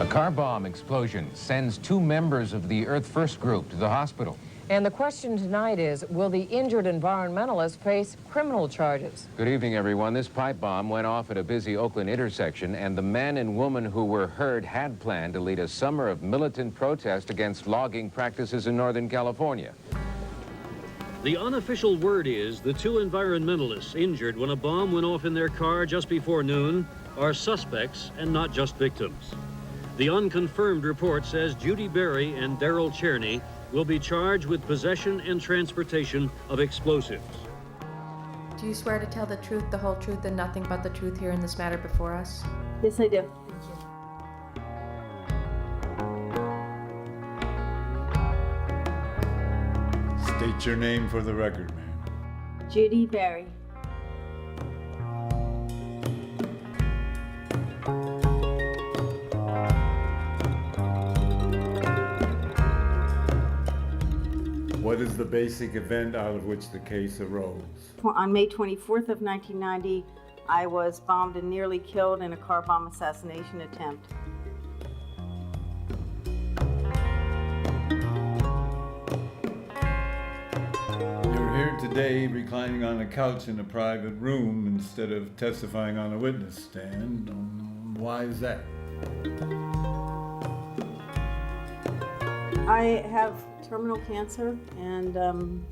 A car bomb explosion sends 2 members of the Earth First group to the hospital. And the question tonight is, will the injured environmentalist face criminal charges? Good evening, everyone. This pipe bomb went off at a busy Oakland intersection, and the man and woman who were hurt had planned to lead a summer of militant protest against logging practices in Northern California. The unofficial word is the 2 environmentalists injured when a bomb went off in their car just before noon are suspects and not just victims. The unconfirmed report says Judi Bari and Darryl Cherney will be charged with possession and transportation of explosives. Do you swear to tell the truth, the whole truth, and nothing but the truth here in this matter before us? Yes, I do. State your name for the record, ma'am. Judi Bari. What is the basic event out of which the case arose? On May 24th of 1990, I was bombed and nearly killed in a car bomb assassination attempt. You're here today reclining on a couch in a private room instead of testifying on a witness stand. Why is that? I have terminal cancer and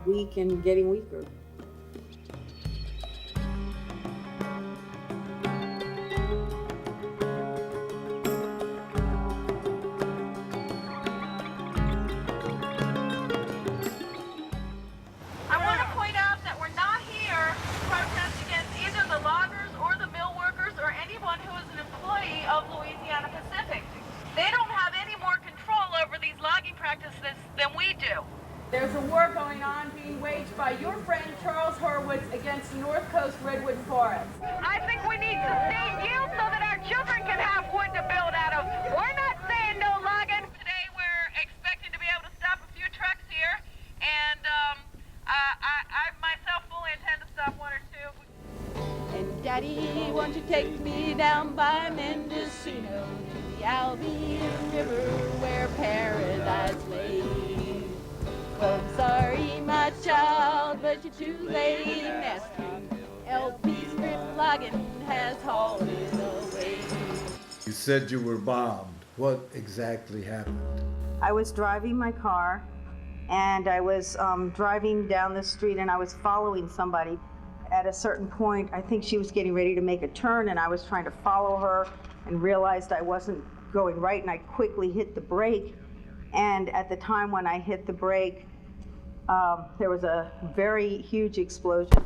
weak and getting weaker. I want to point out that we're not here to protest against either the loggers or the mill workers or anyone who is an employee of Louisiana Pacific. They don't have any more control over these logging practices than we do. There's a war going on being waged by your friend Charles Horwitz against the North Coast Redwood Forest. I think we need sustained yield so that our children can have wood to build out of. We're not saying no logging. Today we're expecting to be able to stop a few trucks here, and I myself fully intend to stop 1 or 2. And Daddy, won't you take me down by Mendocino to the Albion River where paradise lay? Well, I'm sorry, my child, but you're too late. Master LP strip logging has hauled it away. You said you were bombed. What exactly happened? I was driving my car and I was driving down the street and I was following somebody. At a certain point, I think she was getting ready to make a turn and I was trying to follow her and realized I wasn't going right and I quickly hit the brake. And at the time when I hit the brake, there was a very huge explosion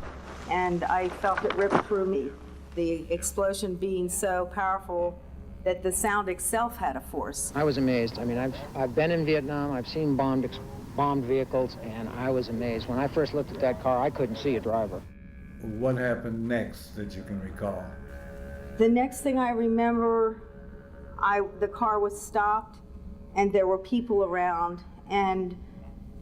and I felt it rip through me. The explosion being so powerful that the sound itself had a force. I was amazed. I mean, I've been in Vietnam, I've seen bombed vehicles, and I was amazed. When I first looked at that car, I couldn't see a driver. What happened next that you can recall? The next thing I remember, the car was stopped and there were people around and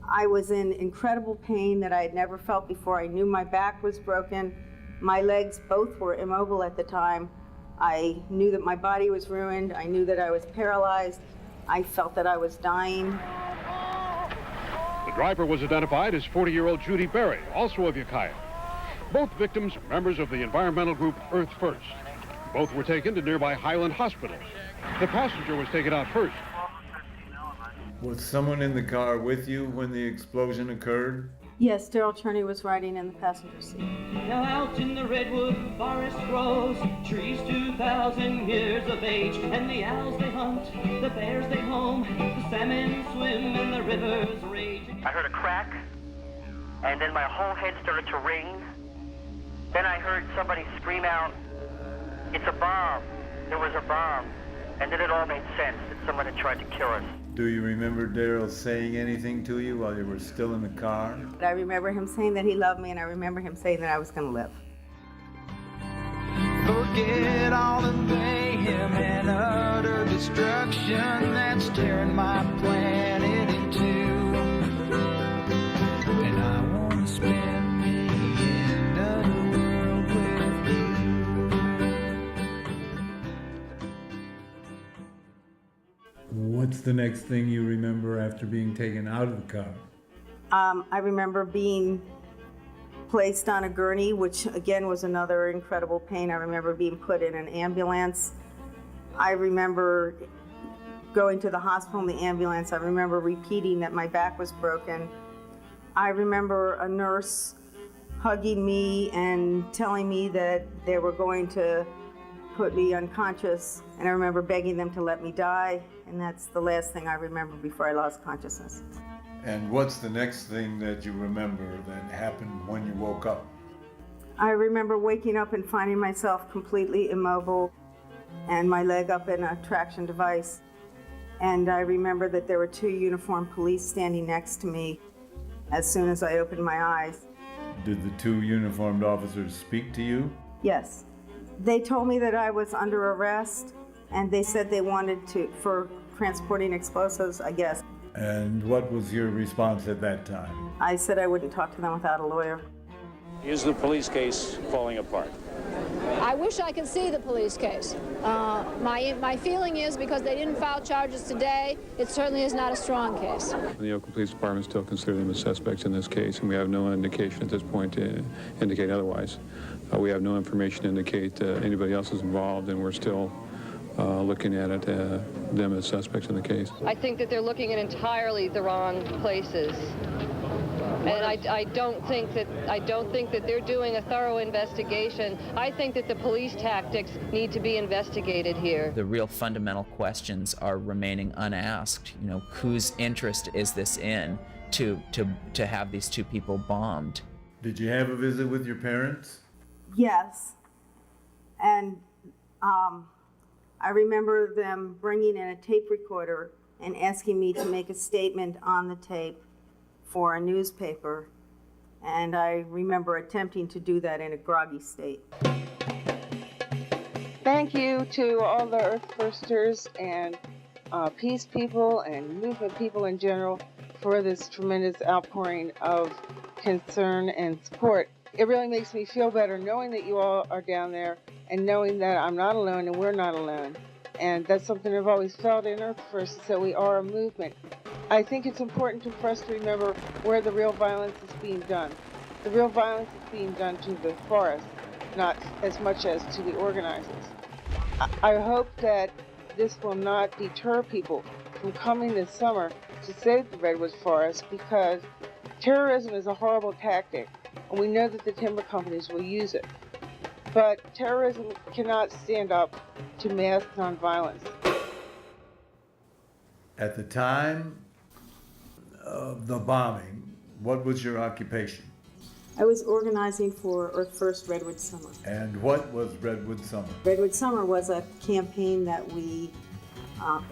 I was in incredible pain that I had never felt before. I knew my back was broken. My legs both were immobile at the time. I knew that my body was ruined. I knew that I was paralyzed. I felt that I was dying. The driver was identified as 40-year-old Judi Bari, also of Quie. Both victims are members of the environmental group Earth First. Both were taken to nearby Highland hospitals. The passenger was taken out first. Was someone in the car with you when the explosion occurred? Yes, Darryl Cherney was riding in the passenger seat. Now out in the redwood forest grows trees 2,000 years of age, and the owls they hunt, the bears they home, the salmon swim, and the rivers rage. I heard a crack, and then my whole head started to ring. Then I heard somebody scream out, "It's a bomb!" There was a bomb. And then it all made sense that someone had tried to kill us. Do you remember Darryl saying anything to you while you were still in the car? I remember him saying that he loved me, and I remember him saying that I was going to live. Forget all the mayhem and utter destruction that's tearing my planet in two. And I want to spend the end of the world with you. What's the next thing you remember after being taken out of the car? I remember being placed on a gurney, which again was another incredible pain. I remember being put in an ambulance. I remember going to the hospital in the ambulance. I remember repeating that my back was broken. I remember a nurse hugging me and telling me that they were going to put me unconscious, and I remember begging them to let me die, and that's the last thing I remember before I lost consciousness. And what's the next thing that you remember that happened when you woke up? I remember waking up and finding myself completely immobile and my leg up in a traction device. And I remember that there were 2 uniformed police standing next to me as soon as I opened my eyes. Did the 2 uniformed officers speak to you? Yes. They told me that I was under arrest, and they said they wanted for transporting explosives, I guess. And what was your response at that time? I said I wouldn't talk to them without a lawyer. Is the police case falling apart? I wish I could see the police case. My feeling is because they didn't file charges today, it certainly is not a strong case. The Oakland Police Department still consider them as suspects in this case, and we have no indication at this point to indicate otherwise. We have no information to indicate anybody else is involved, and we're still looking at it, them as suspects in the case. I think that they're looking in entirely the wrong places. And I don't think that they're doing a thorough investigation. I think that the police tactics need to be investigated here. The real fundamental questions are remaining unasked. You know, whose interest is this in to have these 2 people bombed? Did you have a visit with your parents? Yes. And I remember them bringing in a tape recorder and asking me to make a statement on the tape for a newspaper, and I remember attempting to do that in a groggy state. Thank you to all the Earth Firsters and peace people and movement people in general for this tremendous outpouring of concern and support. It really makes me feel better knowing that you all are down there and knowing that I'm not alone and we're not alone. And that's something I've always felt in Earth First, is that we are a movement. I think it's important for us to remember where the real violence is being done. The real violence is being done to the forest, not as much as to the organizers. I hope that this will not deter people from coming this summer to save the redwood forest, because terrorism is a horrible tactic, and we know that the timber companies will use it. But terrorism cannot stand up to mass nonviolence. At the time of the bombing, what was your occupation? I was organizing for Earth First Redwood Summer. And what was Redwood Summer? Redwood Summer was a campaign that we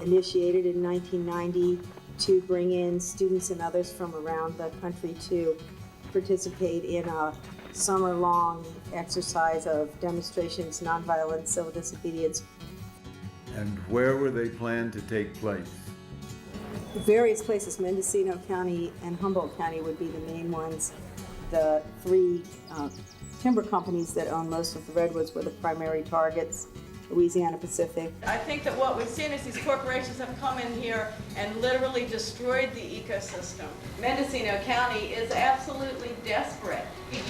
initiated in 1990 to bring in students and others from around the country to participate in a summer-long exercise of demonstrations, nonviolent civil disobedience. And where were they planned to take place? Various places. Mendocino County and Humboldt County would be the main ones. The 3 timber companies that own most of the redwoods were the primary targets. Louisiana Pacific. I think that what we've seen is these corporations have come in here and literally destroyed the ecosystem. Mendocino County is absolutely desperate.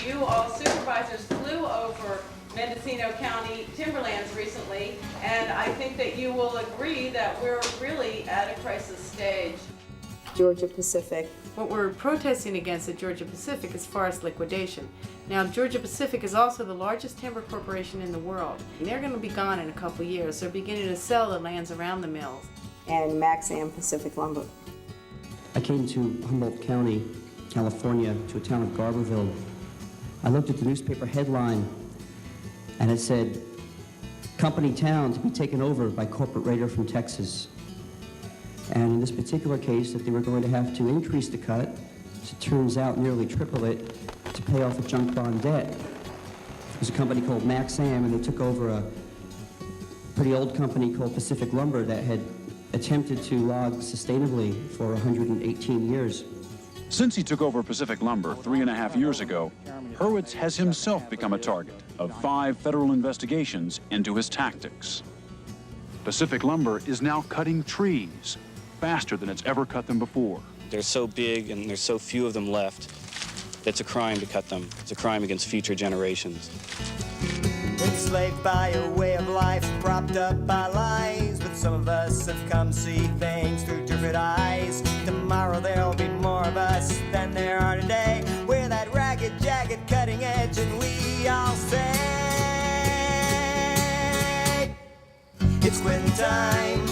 You all supervisors flew over Mendocino County timberlands recently, and I think that you will agree that we're really at a crisis stage. Georgia Pacific. What we're protesting against at Georgia Pacific is forest liquidation. Now, Georgia Pacific is also the largest timber corporation in the world. And they're going to be gone in a couple years. They're beginning to sell the lands around the mills. And Maxam Pacific Lumber. I came to Humboldt County, California, to a town of Garberville. I looked at the newspaper headline, and it said, "Company town to be taken over by corporate raider from Texas." And in this particular case, that they were going to have to increase the cut, as it turns out nearly triple it, to pay off a junk bond debt. It was a company called Maxam, and they took over a pretty old company called Pacific Lumber that had attempted to log sustainably for 118 years. Since he took over Pacific Lumber 3.5 years ago, Hurwitz has himself become a target of 5 federal investigations into his tactics. Pacific Lumber is now cutting trees, faster than it's ever cut them before. They're so big and there's so few of them left. It's a crime to cut them. It's a crime against future generations. Enslaved by a way of life, propped up by lies, but some of us have come to see things through different eyes. Tomorrow there'll be more of us than there are today. We're that ragged, jagged, cutting edge, and we all say it's quitting time,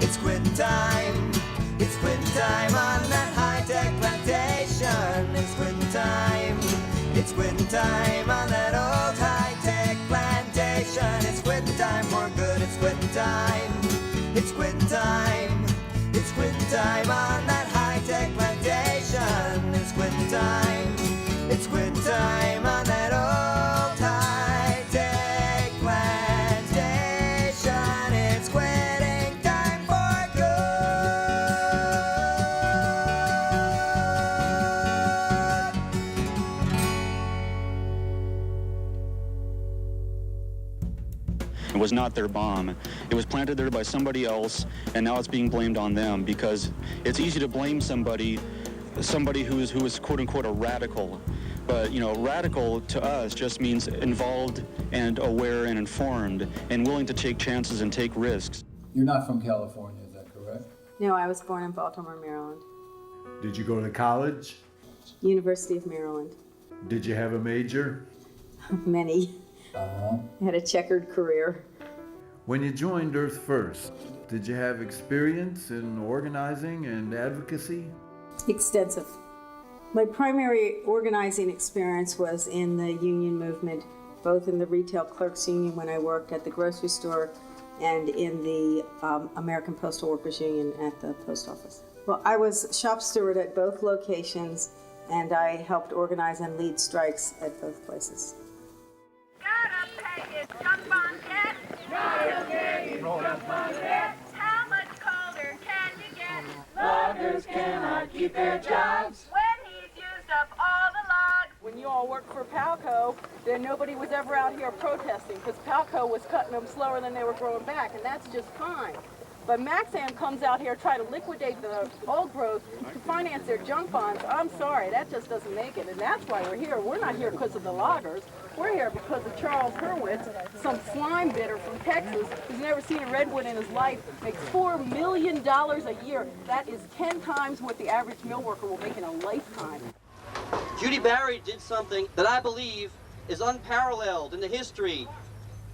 it's quitting time, it's quitting time on that high-tech plantation. It's quitting time, it's quitting time on that old high-tech plantation. It's quitting time for good, it's quitting time, it's quitting time, it's quitting time on that high-tech plantation. It's quitting time, it's quitting time on that old high-tech plantation. It's quitting time for It was not their bomb. It was planted there by somebody else, and now it's being blamed on them because it's easy to blame somebody who is quote unquote a radical. But you know, radical to us just means involved and aware and informed and willing to take chances and take risks. You're not from California, is that correct? No, I was born in Baltimore, Maryland. Did you go to college? University of Maryland. Did you have a major? Many. Uh-huh. I had a checkered career. When you joined Earth First, did you have experience in organizing and advocacy? Extensive. My primary organizing experience was in the union movement, both in the Retail Clerks Union when I worked at the grocery store and in the American Postal Workers Union at the post office. Well, I was shop steward at both locations, and I helped organize and lead strikes at both places. How much colder can you get? Loggers cannot keep their jobs When he's used up all the logs. When you all worked for Palco, then nobody was ever out here protesting because Palco was cutting them slower than they were growing back, and that's just fine. But Maxam comes out here trying to liquidate the old growth to finance their junk bonds. I'm sorry, that just doesn't make it, and that's why we're here. We're not here because of the loggers. We're here because of Charles Hurwitz, some slime bidder from Texas who's never seen a redwood in his life, makes $4 million a year. That is 10 times what the average mill worker will make in a lifetime. Judi Bari did something that I believe is unparalleled in the history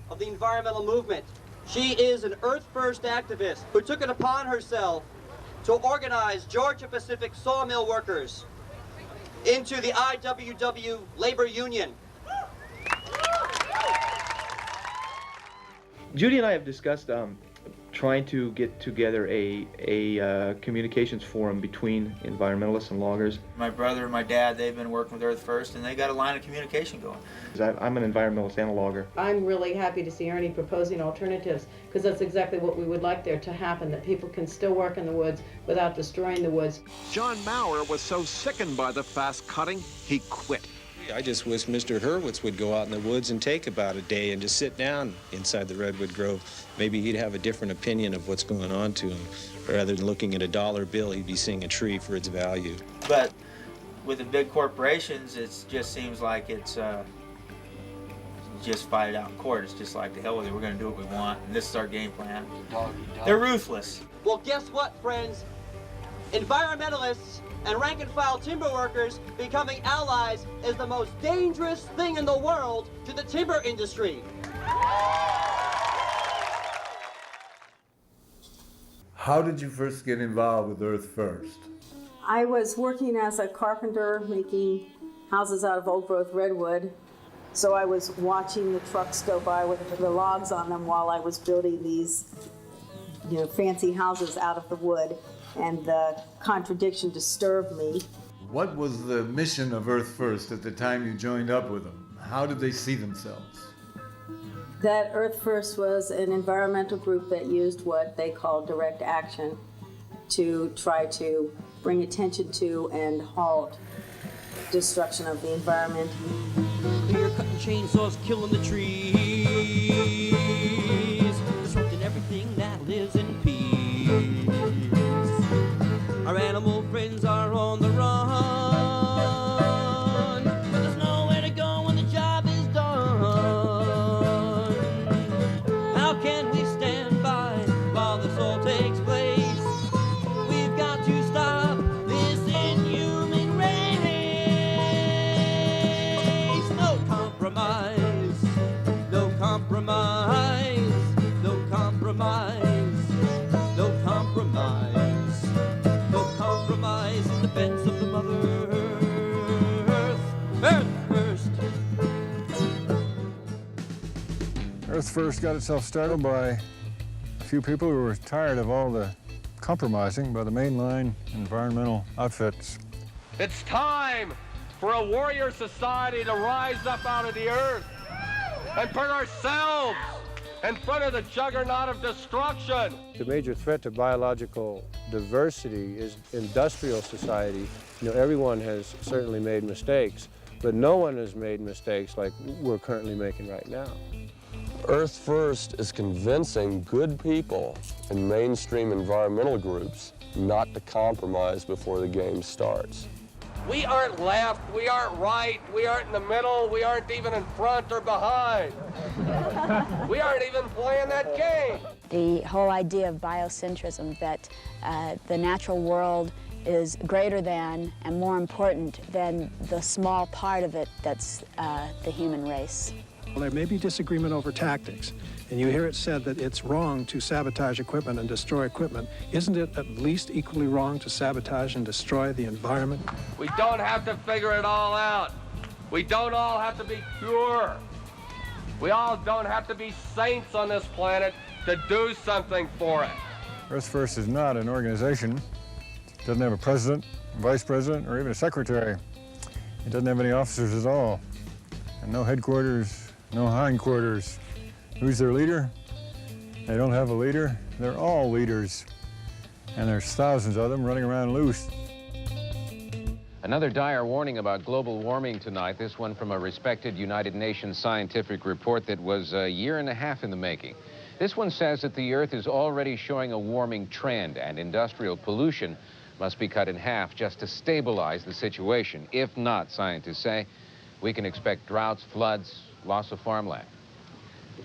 of the environmental movement. She is an Earth First activist who took it upon herself to organize Georgia-Pacific sawmill workers into the IWW labor union. Judi and I have discussed trying to get together a communications forum between environmentalists and loggers. My brother and my dad, they've been working with Earth First, and they got a line of communication going. I'm an environmentalist and a logger. I'm really happy to see Ernie proposing alternatives, because that's exactly what we would like there to happen, that people can still work in the woods without destroying the woods. John Maurer was so sickened by the fast cutting, he quit. I just wish Mr. Hurwitz would go out in the woods and take about a day and just sit down inside the redwood grove. Maybe he'd have a different opinion of what's going on to him. Rather than looking at a dollar bill, he'd be seeing a tree for its value. But with the big corporations, it just seems like it's just fight it out in court. It's just like, the hell with it, we're going to do what we want, and this is our game plan. They're ruthless. Well, guess what, friends? Environmentalists and rank-and-file timber workers becoming allies is the most dangerous thing in the world to the timber industry. How did you first get involved with Earth First? I was working as a carpenter making houses out of old-growth redwood, so I was watching the trucks go by with the logs on them while I was building these, fancy houses out of the wood. And the contradiction disturbed me. What was the mission of Earth First at the time you joined up with them? How did they see themselves? That Earth First was an environmental group that used what they call direct action to try to bring attention to and halt destruction of the environment. We're cutting chainsaws, killing the trees, disrupting everything that lives in peace. all takes place. We've got to stop this inhuman race. No compromise, no compromise, no compromise, no compromise, no compromise in defense of the Mother Earth. Earth first. Earth First got itself started by a few people who were tired of all the compromising by the mainline environmental outfits. It's time for a warrior society to rise up out of the earth and put ourselves in front of the juggernaut of destruction. The major threat to biological diversity is industrial society. You know, everyone has certainly made mistakes, but no one has made mistakes like we're currently making right now. Earth First is convincing good people and mainstream environmental groups not to compromise before the game starts. We aren't left, we aren't right, we aren't in the middle, we aren't even in front or behind. We aren't even playing that game. The whole idea of biocentrism, that the natural world is greater than and more important than the small part of it that's the human race. Well, there may be disagreement over tactics, and you hear it said that it's wrong to sabotage equipment and destroy equipment. Isn't it at least equally wrong to sabotage and destroy the environment? We don't have to figure it all out. We don't all have to be pure. We all don't have to be saints on this planet to do something for it. Earth First is not an organization. It doesn't have a president, a vice president, or even a secretary. It doesn't have any officers at all. And no headquarters, no hindquarters. Who's their leader? They don't have a leader. They're all leaders. And there's thousands of them running around loose. Another dire warning about global warming tonight, this one from a respected United Nations scientific report that was a year and a half in the making. This one says that the Earth is already showing a warming trend, and industrial pollution must be cut in half just to stabilize the situation. If not, scientists say, we can expect droughts, floods, loss of farmland.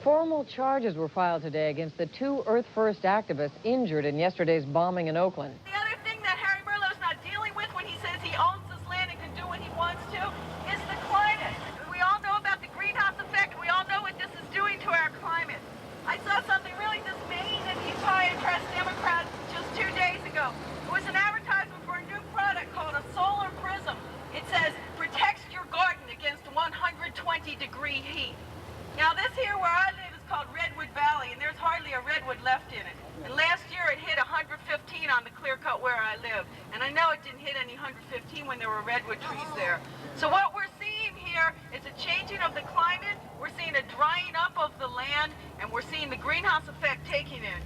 Formal charges were filed today against the 2 Earth First activists injured in yesterday's bombing in Oakland. The other thing that Harry Burlow's not dealing with when he says he owns this land and can do what he wants to is the climate. We all know about the greenhouse effect. We all know what this is doing to our climate. I saw something really dismaying in the Italian Press Democrat just 2 days ago. It was an advertisement for a new product called a solar prism. It says, protects your garden against 120-degree heat. Now this here where I live is called Redwood Valley, and there's hardly a redwood left in it. And last year it hit 115 on the clear cut where I live. And I know it didn't hit any 115 when there were redwood trees there. So what we're seeing here is a changing of the climate, we're seeing a drying up of the land, and we're seeing the greenhouse effect taking in.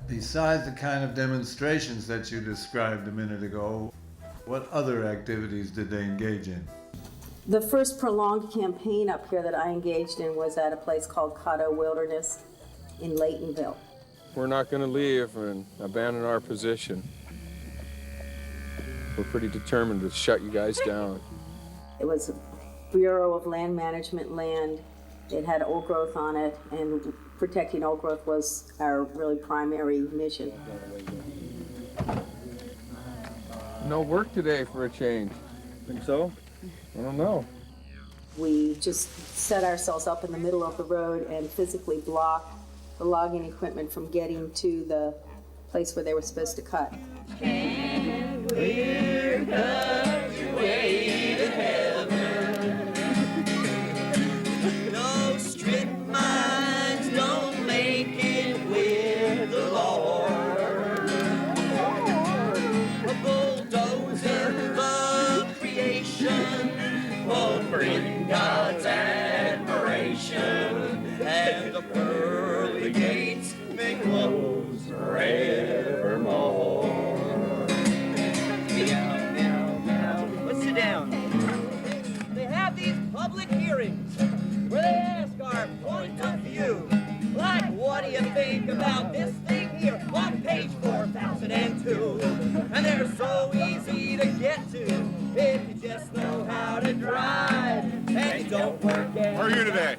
Besides the kind of demonstrations that you described a minute ago, what other activities did they engage in? The first prolonged campaign up here that I engaged in was at a place called Caddo Wilderness in Laytonville. We're not going to leave and abandon our position. We're pretty determined to shut you guys down. It was a Bureau of Land Management land. It had old growth on it, and protecting old growth was our really primary mission. No work today for a change. Think so? I don't know. We just set ourselves up in the middle of the road and physically blocked the logging equipment from getting to the place where they were supposed to cut. And we're cut way to heaven. No strip mines don't make it with the Lord. A bulldozer of creation will bring God's admiration, and the pearly gates may close forevermore. Meow, meow, meow. Let's sit down. you think about this thing here on page 4002? And they're so easy to get to if you just know how to drive and you don't work at. How are you today?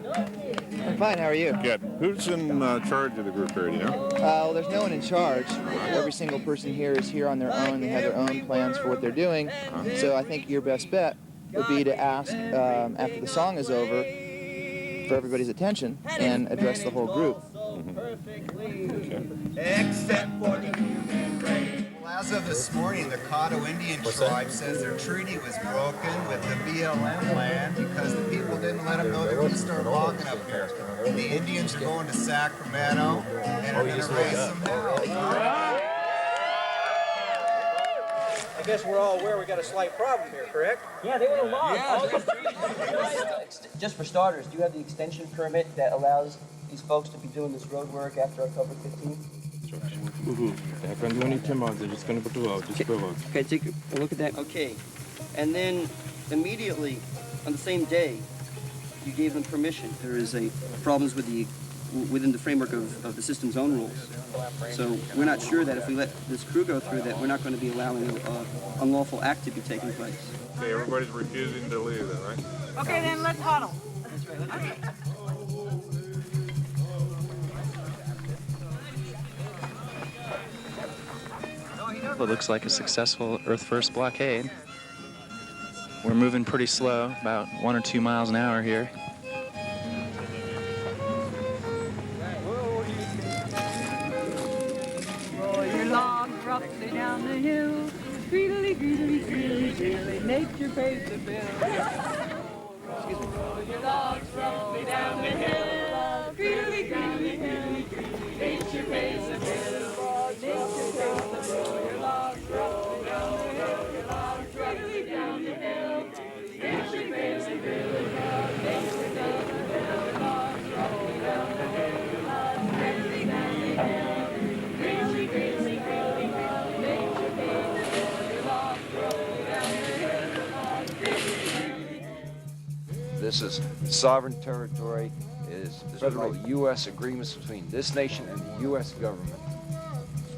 I'm fine, how are you? Good. Who's in charge of the group here, do you know? Well, there's no one in charge. Every single person here is here on their own. They have their own plans for what they're doing. So I think your best bet would be to ask, after the song is over, for everybody's attention and address the whole group. Except for the human race. Well, as of this morning, the Caddo Indian tribe says their treaty was broken with the BLM land because the people didn't let them know they were going to start logging up here. The Indians are going to Sacramento and are going to raise some hell. I guess we're all aware we got a slight problem here, correct? Yeah, they want to log all these trees. Just for starters, do you have the extension permit that allows these folks to be doing this road work after October 15th? I can't do any timber, they're just going to go out, just go out. Okay, take a look at that. Okay. And then immediately, on the same day, you gave them permission. There is problems with within the framework of the system's own rules. So we're not sure that if we let this crew go through that, we're not going to be allowing an unlawful act to be taking place. Okay, everybody's refusing to leave then, right? Okay, then let's huddle. That's right. Okay. It looks like a successful Earth First blockade. We're moving pretty slow, about 1 or 2 miles an hour here. Roll your log roughly down the hill. Greedily, greedily, greedily, greedily, nature pays the bill. Roll your logs roughly down the hill. Greedily, greedily, greedily, greedily, nature pays the bill. Nature pays the bill. Your logs roughly down the hill. Your logs roughly down the hill. Nature pays the bill. Nature does the bill. Your logs roughly down the hill. Your logs roughly down the hill. Nature pays the bill. Nature pays the bill. Your logs roughly down the hill. Your logs roughly down the hill. This is sovereign territory. It is federal U.S. agreements between this nation and the U.S. government.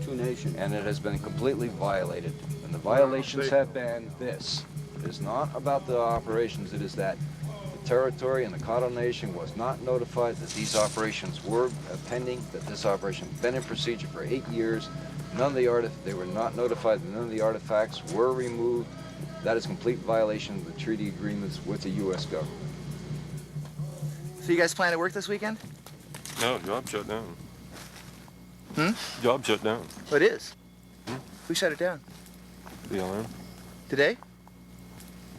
Two nations. And it has been completely violated. And the violations have been this. It is not about the operations. It is that the territory and the Caddo Nation was not notified that these operations were pending, that this operation had been in procedure for 8 years. They were not notified that none of the artifacts were removed. That is complete violation of the treaty agreements with the U.S. government. So you guys plan to work this weekend? No, job shut down. Hmm? Job shut down. Oh, it is? Who shut it down? BLM. Today?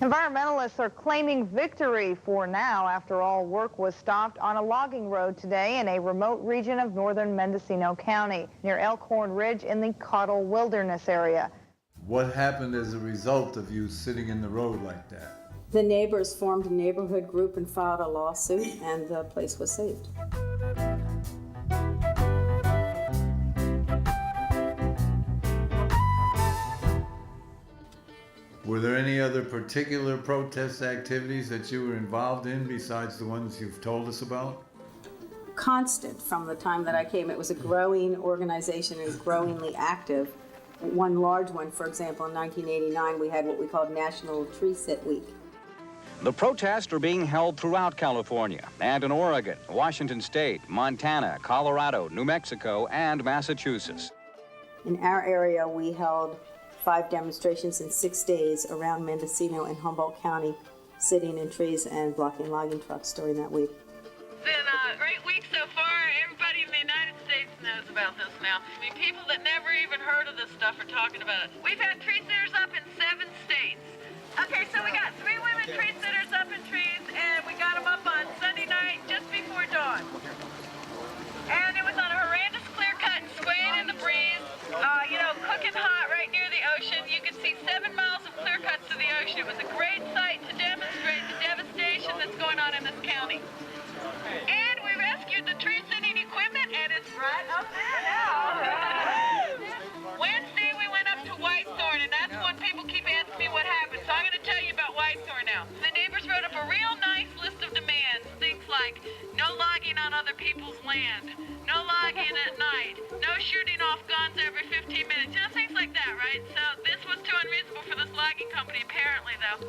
Environmentalists are claiming victory for now after all work was stopped on a logging road today in a remote region of northern Mendocino County near Elkhorn Ridge in the Caddo Wilderness area. What happened as a result of you sitting in the road like that? The neighbors formed a neighborhood group and filed a lawsuit, and the place was saved. Were there any other particular protest activities that you were involved in besides the ones you've told us about? Constant from the time that I came. It was a growing organization and growingly active. One large one, for example, in 1989, we had what we called National Tree Sit Week. The protests are being held throughout California and in Oregon, Washington State, Montana, Colorado, New Mexico, and Massachusetts. In our area, we held 5 demonstrations in 6 days around Mendocino and Humboldt County, sitting in trees and blocking logging trucks during that week. It's been a great week so far. Everybody in the United States knows about this now. I mean, people that never even heard of this stuff are talking about it. We've had tree sitters up in 7 states. Okay, so we got 3 women tree sitters up in trees, and we got them up on Sunday night just before dawn. And it was on a horrendous clear cut and swaying in the breeze, cooking hot right near the ocean. You could see 7 miles of clear cuts to the ocean. It was a great sight to demonstrate the devastation that's going on in this county. And we rescued the tree sitting equipment, and it's right up there now. Wednesday, we went up to Whitethorn, and that's when people keep asking me what happened. So I'm going to tell you about Whitethorn now. The neighbors wrote up a real nice list of demands, things like no logging on other people's land, no logging at night, no shooting off guns every 15 minutes, you know, things like that, right? So this was too unreasonable for this logging company, apparently, though.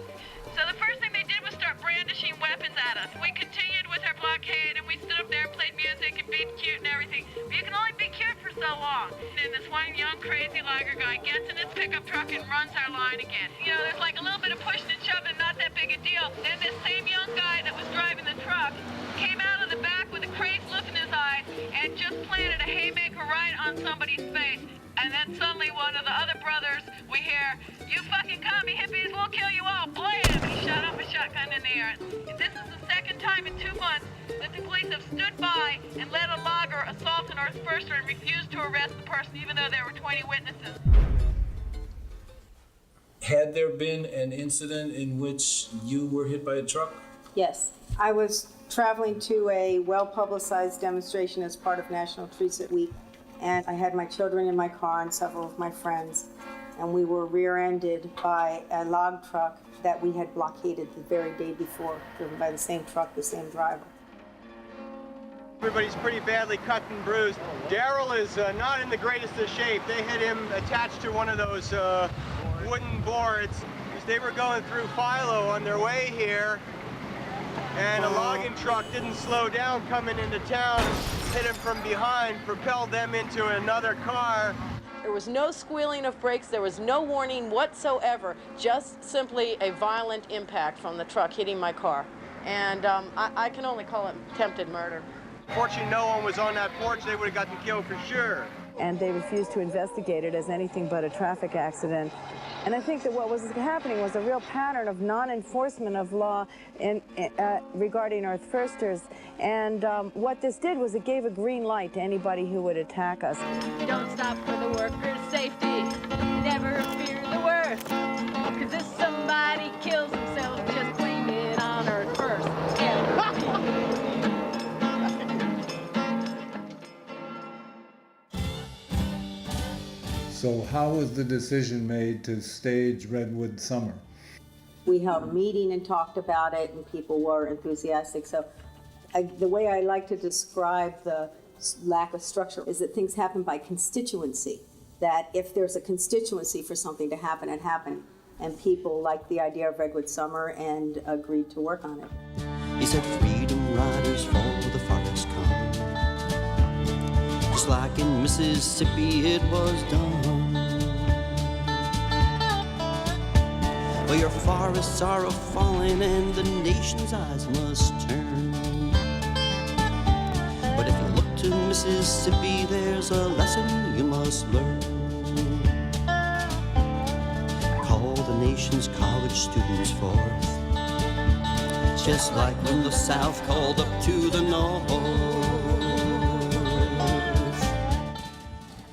So the first thing they did was start brandishing weapons at us. We continued with our blockade, and we stood up there and played music and being cute and everything. But you can only be cute for so long. And this one young crazy logger guy gets in his pickup truck and runs our line again. You know, there's like a little bit of pushing and shoving, not that big a deal. Then this same young guy that was driving the truck came out of the back with a crazed look in his eyes and just planted a haymaker right on somebody's face. And then suddenly one of the other brothers, we hear, "You fucking commie hippies, we'll kill you all." Blam! He shot off a shotgun in the air. This is the second time in 2 months that the police have stood by and let a logger assault an earth firster and refused to arrest the person even though there were 20 witnesses. Had there been an incident in which you were hit by a truck? Yes. I was traveling to a well-publicized demonstration as part of National Trees It Week, and I had my children in my car and several of my friends, and we were rear-ended by a log truck that we had blockaded the very day before, driven by the same truck, the same driver. Everybody's pretty badly cut and bruised. Darryl is not in the greatest of shape. They hit him attached to one of those wooden boards. They were going through Philo on their way here, and a logging truck didn't slow down coming into town, hit him from behind, propelled them into another car. There was no squealing of brakes, there was no warning whatsoever, just simply a violent impact from the truck hitting my car. And I can only call it attempted murder. Fortunately, no one was on that porch. They would have gotten killed for sure. And they refused to investigate it as anything but a traffic accident. And I think that what was happening was a real pattern of non-enforcement of law regarding earth firsters. And what this did was it gave a green light to anybody who would attack us. Don't stop for the workers' safety. Never fear the worst. Because if somebody kills himself, just blame it on earth first. So how was the decision made to stage Redwood Summer? We held a meeting and talked about it, and people were enthusiastic. So the way I like to describe the lack of structure is that things happen by constituency, that if there's a constituency for something to happen, it happened. And people liked the idea of Redwood Summer and agreed to work on it. He said, "Freedom riders for the forest come." Just like in Mississippi it was done. Well, your forests are a-falling and the nation's eyes must turn. But if you look to Mississippi, there's a lesson you must learn. Call the nation's college students forth, just like when the South called up to the North.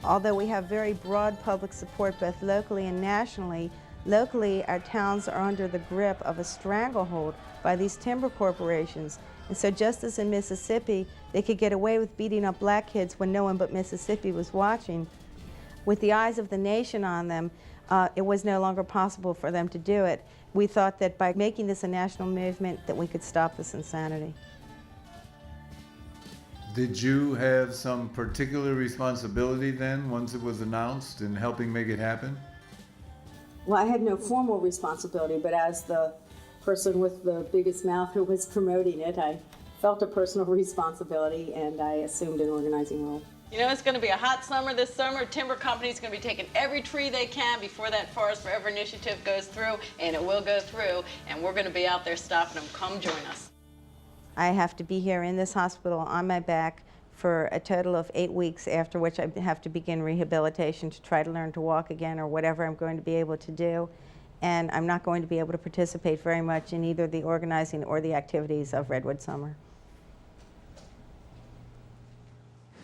Although we have very broad public support both locally and nationally, locally our towns are under the grip of a stranglehold by these timber corporations. And so just as in Mississippi, they could get away with beating up black kids when no one but Mississippi was watching, with the eyes of the nation on them, it was no longer possible for them to do it. We thought that by making this a national movement that we could stop this insanity. Did you have some particular responsibility then, once it was announced, in helping make it happen? Well, I had no formal responsibility, but as the person with the biggest mouth who was promoting it, I felt a personal responsibility and I assumed an organizing role. You know, it's going to be a hot summer this summer. Timber company's going to be taking every tree they can before that Forest Forever initiative goes through, and it will go through, and we're going to be out there stopping them. Come join us. I have to be here in this hospital on my back for a total of 8 weeks, after which I have to begin rehabilitation to try to learn to walk again or whatever I'm going to be able to do. And I'm not going to be able to participate very much in either the organizing or the activities of Redwood Summer.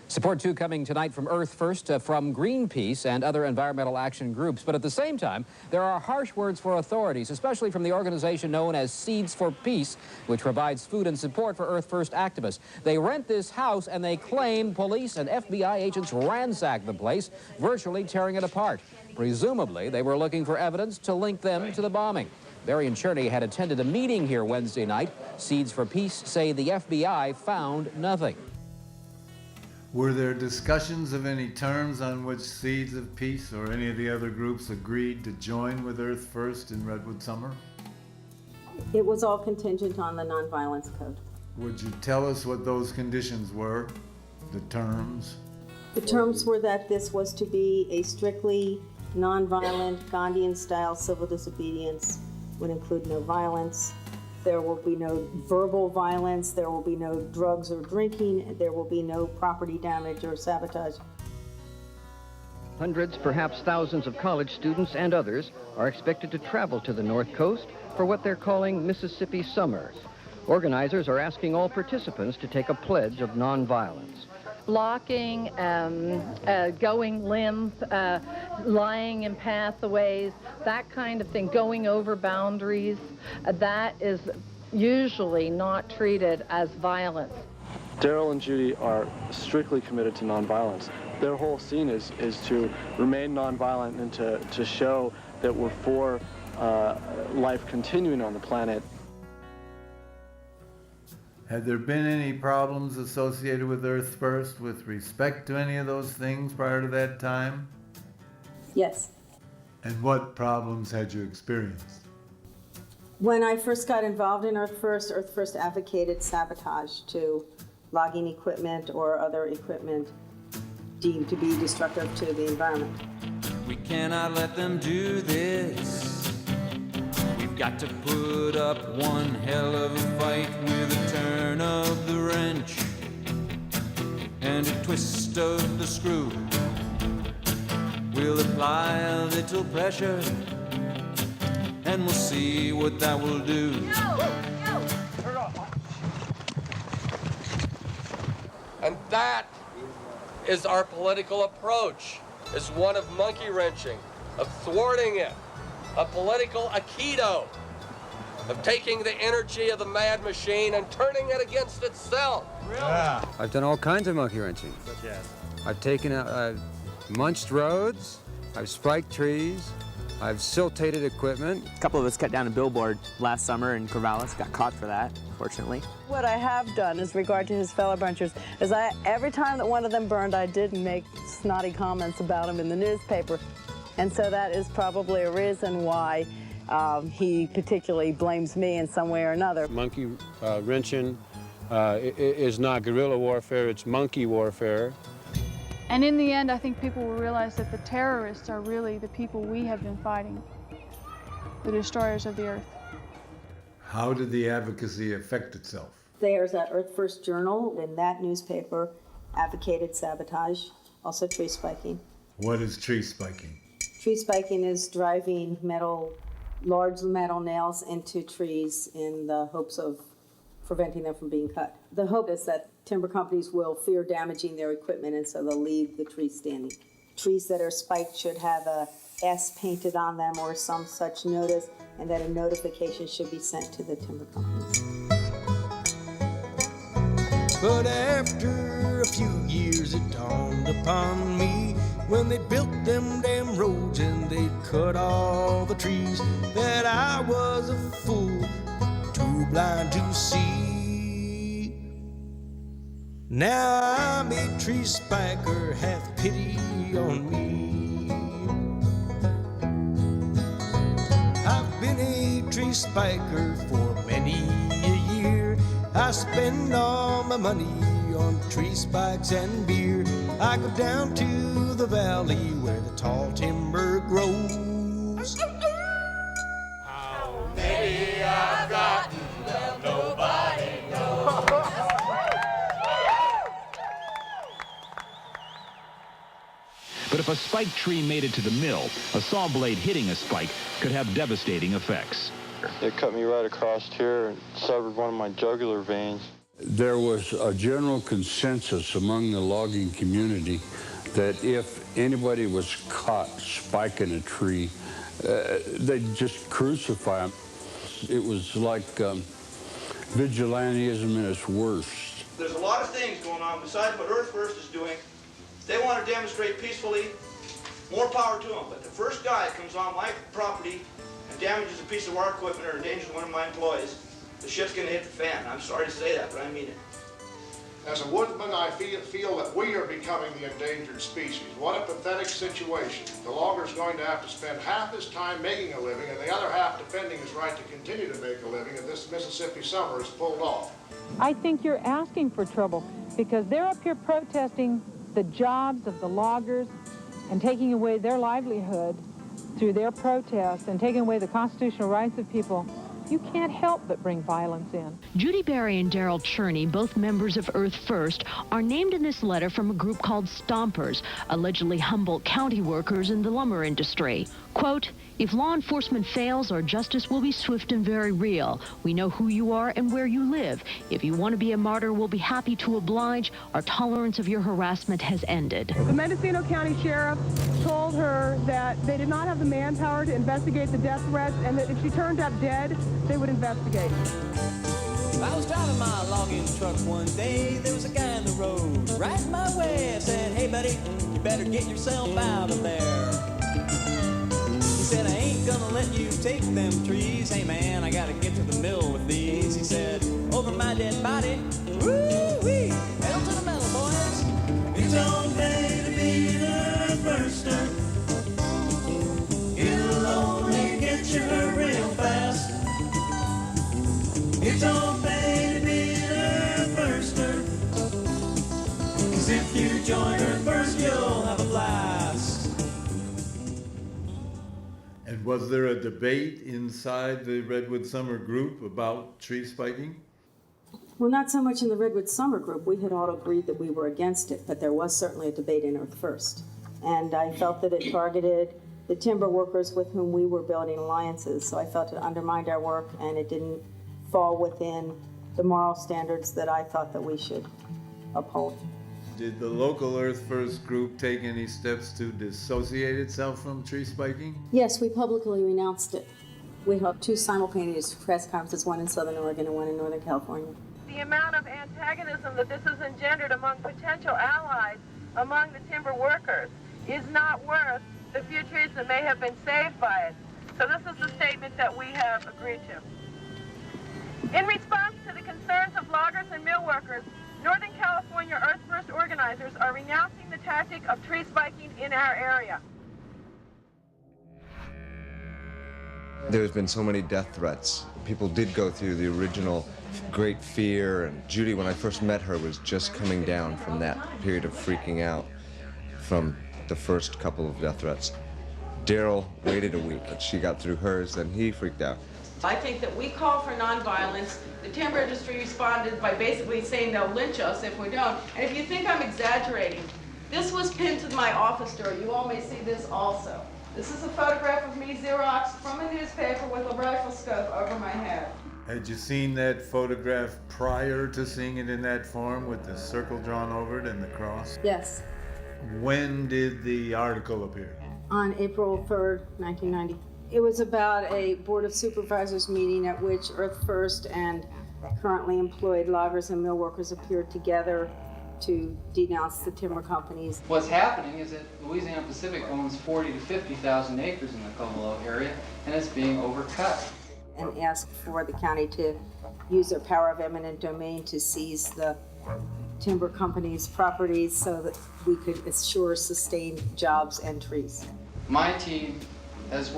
Support, too, coming tonight from Earth First, from Greenpeace and other environmental action groups. But at the same time, there are harsh words for authorities, especially from the organization known as Seeds for Peace, which provides food and support for Earth First activists. They rent this house, and they claim police and FBI agents ransacked the place, virtually tearing it apart. Presumably, they were looking for evidence to link them to the bombing. Bari and Cherney had attended a meeting here Wednesday night. Seeds for Peace say the FBI found nothing. Were there discussions of any terms on which Seeds of Peace or any of the other groups agreed to join with Earth First in Redwood Summer? It was all contingent on the nonviolence code. Would you tell us what those conditions were, the terms? The terms were that this was to be a strictly nonviolent Gandhian-style civil disobedience, would include no violence. There will be no verbal violence, there will be no drugs or drinking, there will be no property damage or sabotage. Hundreds, perhaps thousands of college students and others are expected to travel to the North Coast for what they're calling Mississippi Summers. Organizers are asking all participants to take a pledge of nonviolence. Blocking, going limp, lying in pathways, that kind of thing, going over boundaries, that is usually not treated as violence. Darryl and Judi are strictly committed to nonviolence. Their whole scene is to remain nonviolent and to show that we're for life continuing on the planet. Had there been any problems associated with Earth First with respect to any of those things prior to that time? Yes. And what problems had you experienced? When I first got involved in Earth First advocated sabotage to logging equipment or other equipment deemed to be destructive to the environment. We cannot let them do this. We've got to put up one hell of a fight with a turn of the wrench and a twist of the screw. We'll apply a little pressure and we'll see what that will do. And that is our political approach, is one of monkey wrenching, of thwarting it, a political aikido, of taking the energy of the mad machine and turning it against itself. Yeah. I've done all kinds of monkey wrenching. Such as? I've taken I've munched roads, I've spiked trees, I've siltated equipment. A couple of us cut down a billboard last summer in Corvallis, got caught for that, fortunately. What I have done as regard to his fellow bunchers is every time that one of them burned, I did make snotty comments about him in the newspaper. And so that is probably a reason why he particularly blames me in some way or another. Monkey wrenching is not guerrilla warfare, it's monkey warfare. And in the end, I think people will realize that the terrorists are really the people we have been fighting, the destroyers of the earth. How did the advocacy affect itself? There's that Earth First Journal, and that newspaper advocated sabotage, also tree spiking. What is tree spiking? Tree spiking is driving large metal nails into trees in the hopes of preventing them from being cut. The hope is that timber companies will fear damaging their equipment, and so they'll leave the trees standing. Trees that are spiked should have a S painted on them or some such notice, and that a notification should be sent to the timber companies. But after a few years it dawned upon me, when they built them damn roads and they cut all the trees, that I was a fool, too blind to see. Now I'm a tree spiker, have pity on me. I've been a tree spiker for many a year. I spend all my money on tree spikes and beer. I go down to the valley where the tall timber grows. How many I've gotten, well, nobody knows. But if a spike tree made it to the mill, a saw blade hitting a spike could have devastating effects. It cut me right across here and severed one of my jugular veins. There was a general consensus among the logging community that if anybody was caught spiking a tree, they'd just crucify them. It was like vigilantism at its worst. There's a lot of things going on besides what Earth First is doing. They want to demonstrate peacefully, more power to them. But the first guy that comes on my property and damages a piece of our equipment or endangers one of my employees, the shit's gonna hit the fan. I'm sorry to say that, but I mean it. As a woodsman, I feel that we are becoming the endangered species. What a pathetic situation. The logger's going to have to spend half his time making a living and the other half defending his right to continue to make a living if this Mississippi summer is pulled off. I think you're asking for trouble because they're up here protesting the jobs of the loggers and taking away their livelihood through their protests and taking away the constitutional rights of people. You can't help but bring violence in. Judi Bari and Darryl Cherney, both members of Earth First, are named in this letter from a group called Stompers, allegedly Humboldt County workers in the lumber industry. Quote, if law enforcement fails, our justice will be swift and very real. We know who you are and where you live. If you want to be a martyr, we'll be happy to oblige. Our tolerance of your harassment has ended. The Mendocino County Sheriff told her that they did not have the manpower to investigate the death threats and that if she turned up dead, they would investigate. I was driving my logging truck one day, there was a guy in the road right my way. I said, hey buddy, you better get yourself out of there. He said, I ain't gonna let you take them trees. Hey man, I gotta get to the mill with these. He said, over my dead body, woo-wee, pedal to the metal, boys. It's okay to be the firster. It'll only get you real fast. It's okay to be the firster. 'Cause if you join her first, you'll have a blast. And was there a debate inside the Redwood Summer group about tree spiking? Well, not so much in the Redwood Summer group. We had all agreed that we were against it, but there was certainly a debate in Earth First. And I felt that it targeted the timber workers with whom we were building alliances, so I felt it undermined our work and it didn't fall within the moral standards that I thought that we should uphold. Did the local Earth First group take any steps to dissociate itself from tree spiking? Yes, we publicly renounced it. We held 2 simultaneous press conferences, one in Southern Oregon and one in Northern California. The amount of antagonism that this has engendered among potential allies among the timber workers is not worth the few trees that may have been saved by it. So this is the statement that we have agreed to. In response to the concerns of loggers and mill workers, Northern California Earth First organizers are renouncing the tactic of tree spiking in our area. There's been so many death threats. People did go through the original great fear, and Judi, when I first met her, was just coming down from that period of freaking out from the first couple of death threats. Darryl waited a week, and she got through hers, and he freaked out. I think that we call for nonviolence. The timber industry responded by basically saying they'll lynch us if we don't. And if you think I'm exaggerating, this was pinned to my office door. You all may see this also. This is a photograph of me Xerox from a newspaper with a rifle scope over my head. Had you seen that photograph prior to seeing it in that form with the circle drawn over it and the cross? Yes. When did the article appear? On April 3rd, 1990. It was about a Board of Supervisors meeting at which Earth First and currently employed loggers and mill workers appeared together to denounce the timber companies. What's happening is that Louisiana Pacific owns 40 to 50,000 acres in the Como area, and it's being overcut. And asked for the county to use their power of eminent domain to seize the timber companies' properties so that we could assure sustained jobs and trees. My team has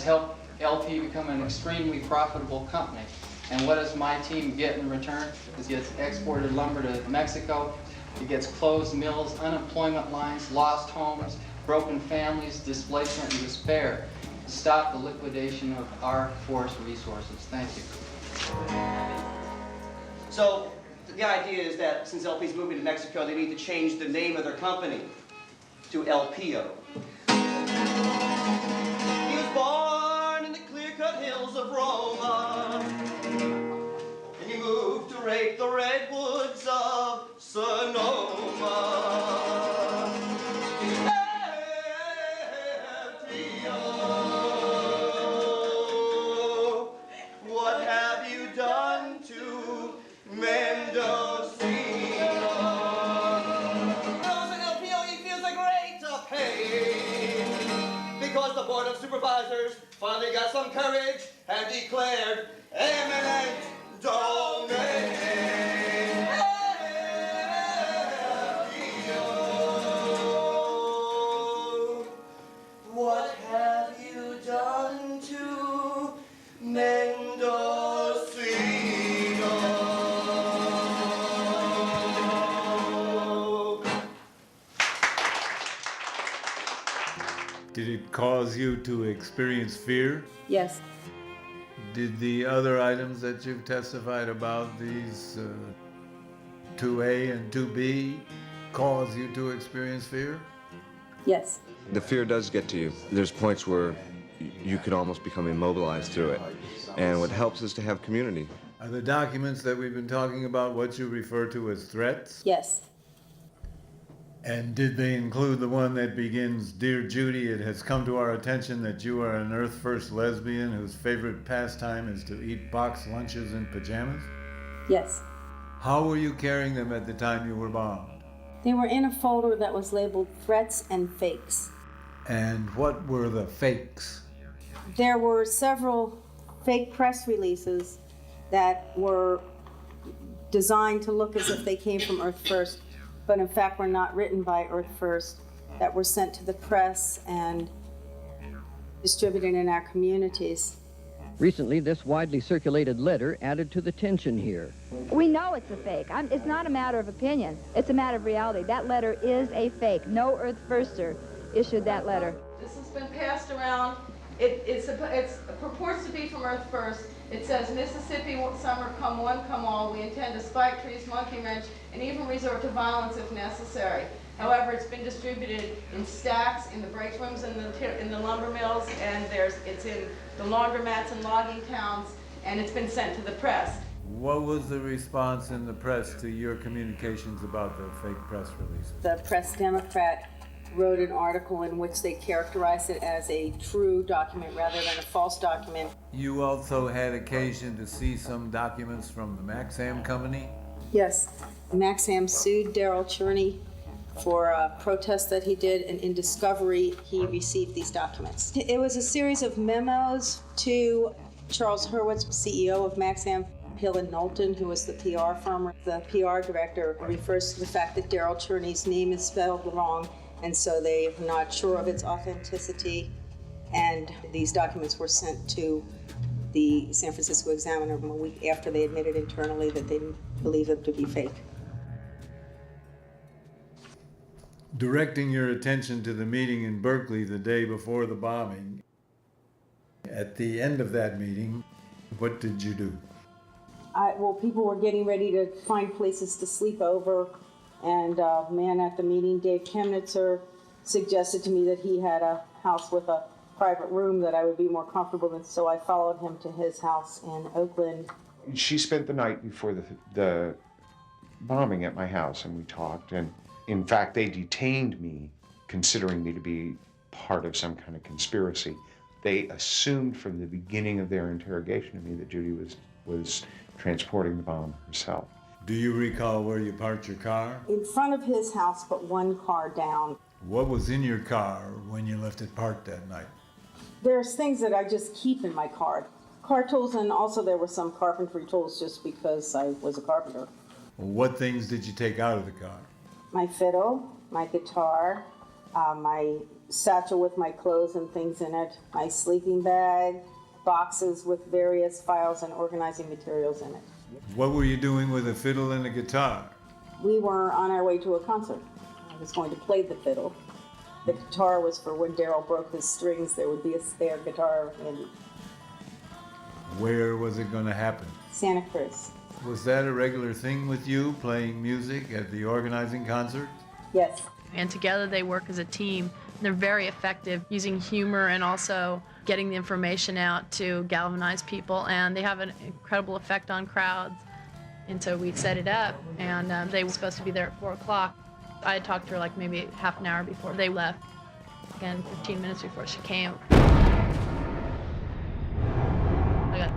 helped LP become an extremely profitable company. And what does my team get in return? It gets exported lumber to Mexico, it gets closed mills, unemployment lines, lost homes, broken families, displacement, and despair. To stop the liquidation of our forest resources. Thank you. So the idea is that since LP's moving to Mexico, they need to change the name of their company to LPO. He was born in the clear-cut hills of Roma, and he moved to rake the redwoods of Sonoma. What have you done to Mendocino? Those in LPO, he feels a great pain because the Board of Supervisors supervisors finally got some courage and declared eminent domain. What have you done to Mendocino? Did it cause you to experience fear? Yes. Did the other items that you've testified about, these 2A and 2B, cause you to experience fear? Yes. The fear does get to you. There's points where you could almost become immobilized through it. And what helps is to have community. Are the documents that we've been talking about what you refer to as threats? Yes. And did they include the one that begins, "Dear Judy, it has come to our attention that you are an Earth First lesbian whose favorite pastime is to eat boxed lunches in pajamas"? Yes. How were you carrying them at the time you were bombed? They were in a folder that was labeled threats and fakes. And what were the fakes? There were several fake press releases that were designed to look as if they came from Earth First, but in fact were not written by Earth First, that were sent to the press and distributed in our communities. Recently, this widely circulated letter added to the tension here. We know it's a fake. It's not a matter of opinion. It's a matter of reality. That letter is a fake. No Earth Firster issued that letter. This has been passed around. It purports to be from Earth First. It says, Mississippi summer, come one, come all. We intend to spike trees, monkey wrench, and even resort to violence if necessary. However, it's been distributed in stacks in the break rooms in the lumber mills, and it's in the laundromats and logging towns, and it's been sent to the press. What was the response in the press to your communications about the fake press release? The Press Democrat wrote an article in which they characterized it as a true document rather than a false document. You also had occasion to see some documents from the Maxam company? Yes. Maxam sued Darryl Cherney for a protest that he did, and in discovery, he received these documents. It was a series of memos to Charles Hurwitz, CEO of Maxam, Hill and Knowlton, who was the PR firm. The PR director refers to the fact that Darryl Cherney's name is spelled wrong, and so they're not sure of its authenticity. And these documents were sent to the San Francisco Examiner a week after they admitted internally that they believed them to be fake. Directing your attention to the meeting in Berkeley the day before the bombing, at the end of that meeting, what did you do? Well, people were getting ready to find places to sleep over, and a man at the meeting, Dave Chemnitzer, suggested to me that he had a house with a private room that I would be more comfortable in, so I followed him to his house in Oakland. She spent the night before the bombing at my house, and we talked, and in fact, they detained me, considering me to be part of some kind of conspiracy. They assumed from the beginning of their interrogation of me that Judy was transporting the bomb herself. Do you recall where you parked your car? In front of his house, but one car down. What was in your car when you left it parked that night? There's things that I just keep in my car. Car tools, and also there were some carpentry tools just because I was a carpenter. What things did you take out of the car? My fiddle, my guitar, my satchel with my clothes and things in it, my sleeping bag, boxes with various files and organizing materials in it. What were you doing with a fiddle and a guitar? We were on our way to a concert. I was going to play the fiddle. The guitar was for when Darryl broke his strings, there would be a spare guitar handy. Where was it going to happen? Santa Cruz. Was that a regular thing with you, playing music at the organizing concert? Yes. And together they work as a team. They're very effective using humor and also getting the information out to galvanize people, and they have an incredible effect on crowds. And so we set it up, and they were supposed to be there at 4 o'clock. I had talked to her like maybe half an hour before they left. Again, 15 minutes before she came. I got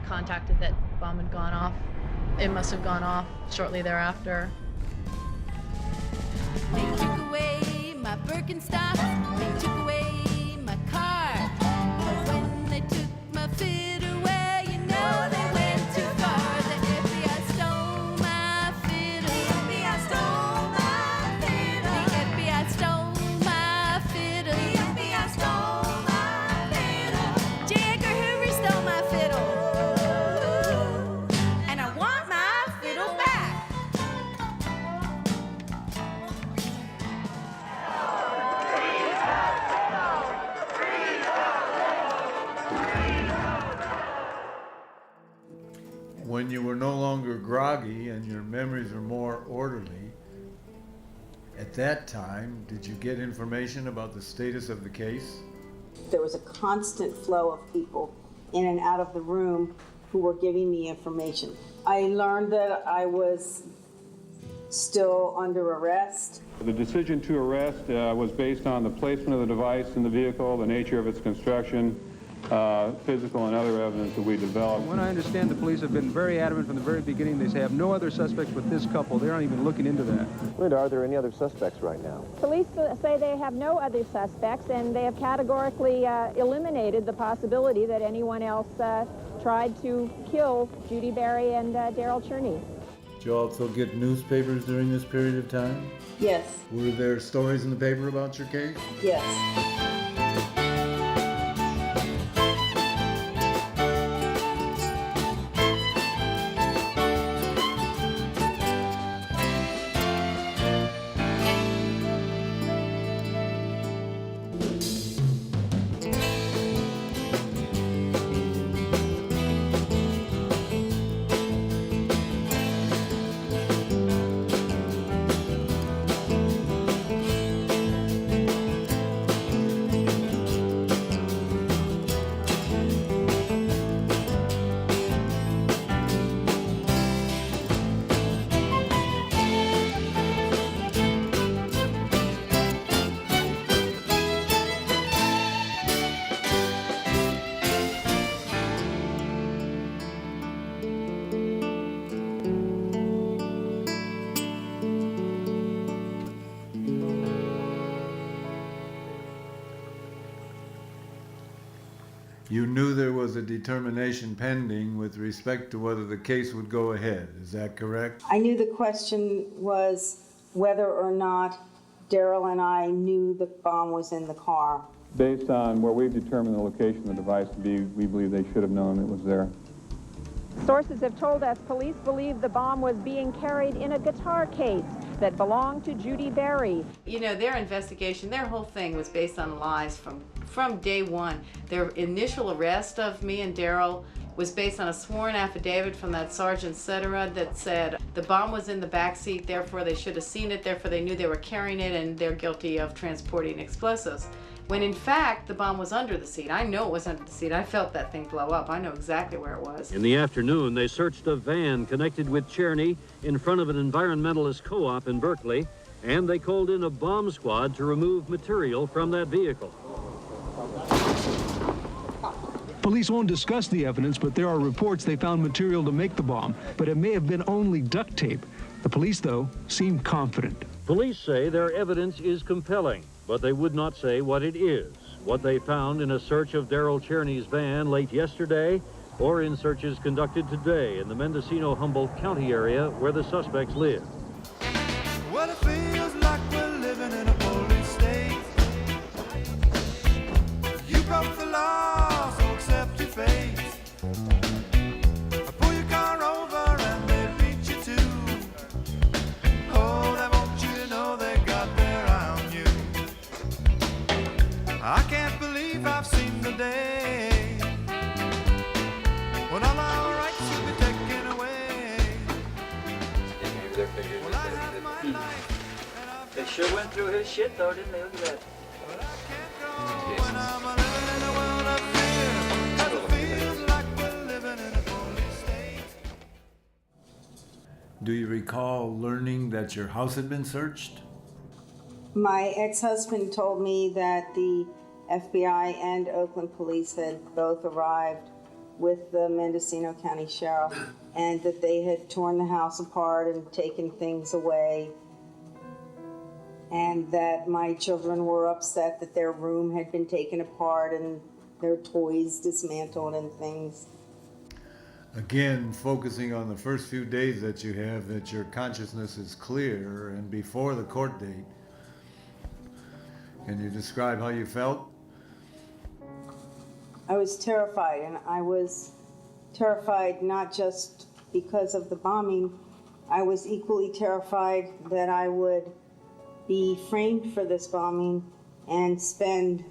contacted that the bomb had gone off. It must have gone off shortly thereafter. They took away my Birkenstocks, they took away my car. were no longer groggy and your memories were more orderly. At that time, did you get information about the status of the case? There was a constant flow of people in and out of the room who were giving me information. I learned that I was still under arrest. The decision to arrest was based on the placement of the device in the vehicle, the nature of its construction, physical and other evidence that we developed. When I understand, the police have been very adamant from the very beginning. They say have no other suspects but this couple. They aren't even looking into that. Linda, are there any other suspects right now? Police say they have no other suspects, and they have categorically eliminated the possibility that anyone else tried to kill Judi Bari and Darryl Cherney. Did you also get newspapers during this period of time? Yes. Were there stories in the paper about your case? Yes. You knew there was a determination pending with respect to whether the case would go ahead. Is that correct? I knew the question was whether or not Darryl and I knew the bomb was in the car. Based on where we've determined the location of the device to be, we believe they should have known it was there. Sources have told us police believe the bomb was being carried in a guitar case that belonged to Judi Bari. You know, their investigation, their whole thing was based on lies from day one. Their initial arrest of me and Darryl was based on a sworn affidavit from that Sergeant Cetera that said the bomb was in the back seat, therefore they should have seen it, therefore they knew they were carrying it, and they're guilty of transporting explosives. When in fact, the bomb was under the seat. I know it was under the seat. I felt that thing blow up. I know exactly where it was. In the afternoon, they searched a van connected with Cherney in front of an environmentalist co-op in Berkeley, and they called in a bomb squad to remove material from that vehicle. Police won't discuss the evidence, but there are reports they found material to make the bomb, but it may have been only duct tape. The police, though, seem confident. Police say their evidence is compelling, but they would not say what it is, what they found in a search of Darryl Cherney's van late yesterday, or in searches conducted today in the Mendocino-Humboldt County area where the suspects live. Well, it feels like we're living in a police state. You broke the law, so accept your fate. Pull your car over and they beat you too. Oh, they want you to know they got their eye on you. I can't believe I've seen the day when all our rights will be taken away. Well, I have my life. They sure went through his shit though, didn't they? Look at that. But I can't go when I'm living in a world of fear, 'cause it feels like we're living in a police state. Do you recall learning that your house had been searched? My ex-husband told me that the FBI and Oakland police had both arrived with the Mendocino County Sheriff, and that they had torn the house apart and taken things away, and that my children were upset that their room had been taken apart and their toys dismantled and things. Again, focusing on the first few days that you have, that your consciousness is clear and before the court date. Can you describe how you felt? I was terrified, and I was terrified not just because of the bombing. I was equally terrified that I would be framed for this bombing and spend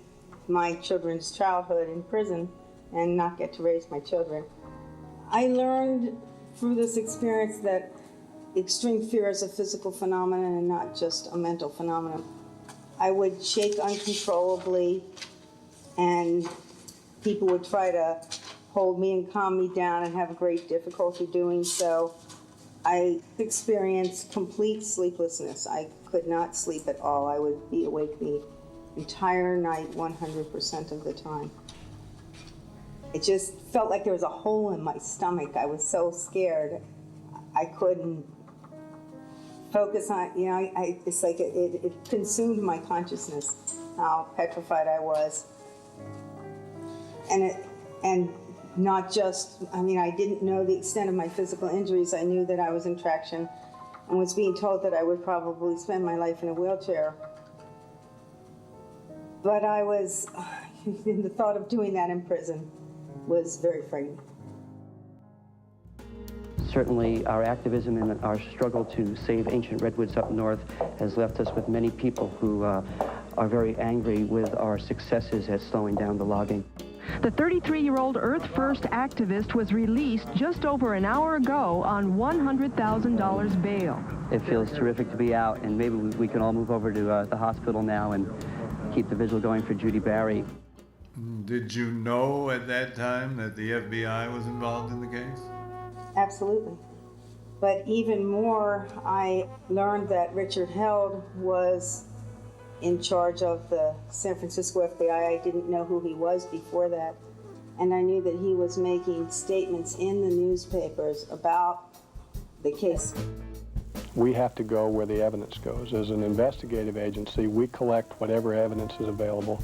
my children's childhood in prison and not get to raise my children. I learned through this experience that extreme fear is a physical phenomenon and not just a mental phenomenon. I would shake uncontrollably, and people would try to hold me and calm me down and have great difficulty doing so. I experienced complete sleeplessness. I could not sleep at all. I would be awake the entire night 100% of the time. It just felt like there was a hole in my stomach. I was so scared. I couldn't focus on, it's like it consumed my consciousness, how petrified I was. And not just, I didn't know the extent of my physical injuries. I knew that I was in traction and was being told that I would probably spend my life in a wheelchair. But the thought of doing that in prison was very frightening. Certainly, our activism and our struggle to save ancient redwoods up north has left us with many people who are very angry with our successes at slowing down the logging. The 33-year-old Earth First activist was released just over an hour ago on $100,000 bail. It feels terrific to be out, and maybe we can all move over to the hospital now and keep the vigil going for Judi Bari. Did you know at that time that the FBI was involved in the case? Absolutely. But even more, I learned that Richard Held was in charge of the San Francisco FBI. I didn't know who he was before that. And I knew that he was making statements in the newspapers about the case. We have to go where the evidence goes. As an investigative agency, we collect whatever evidence is available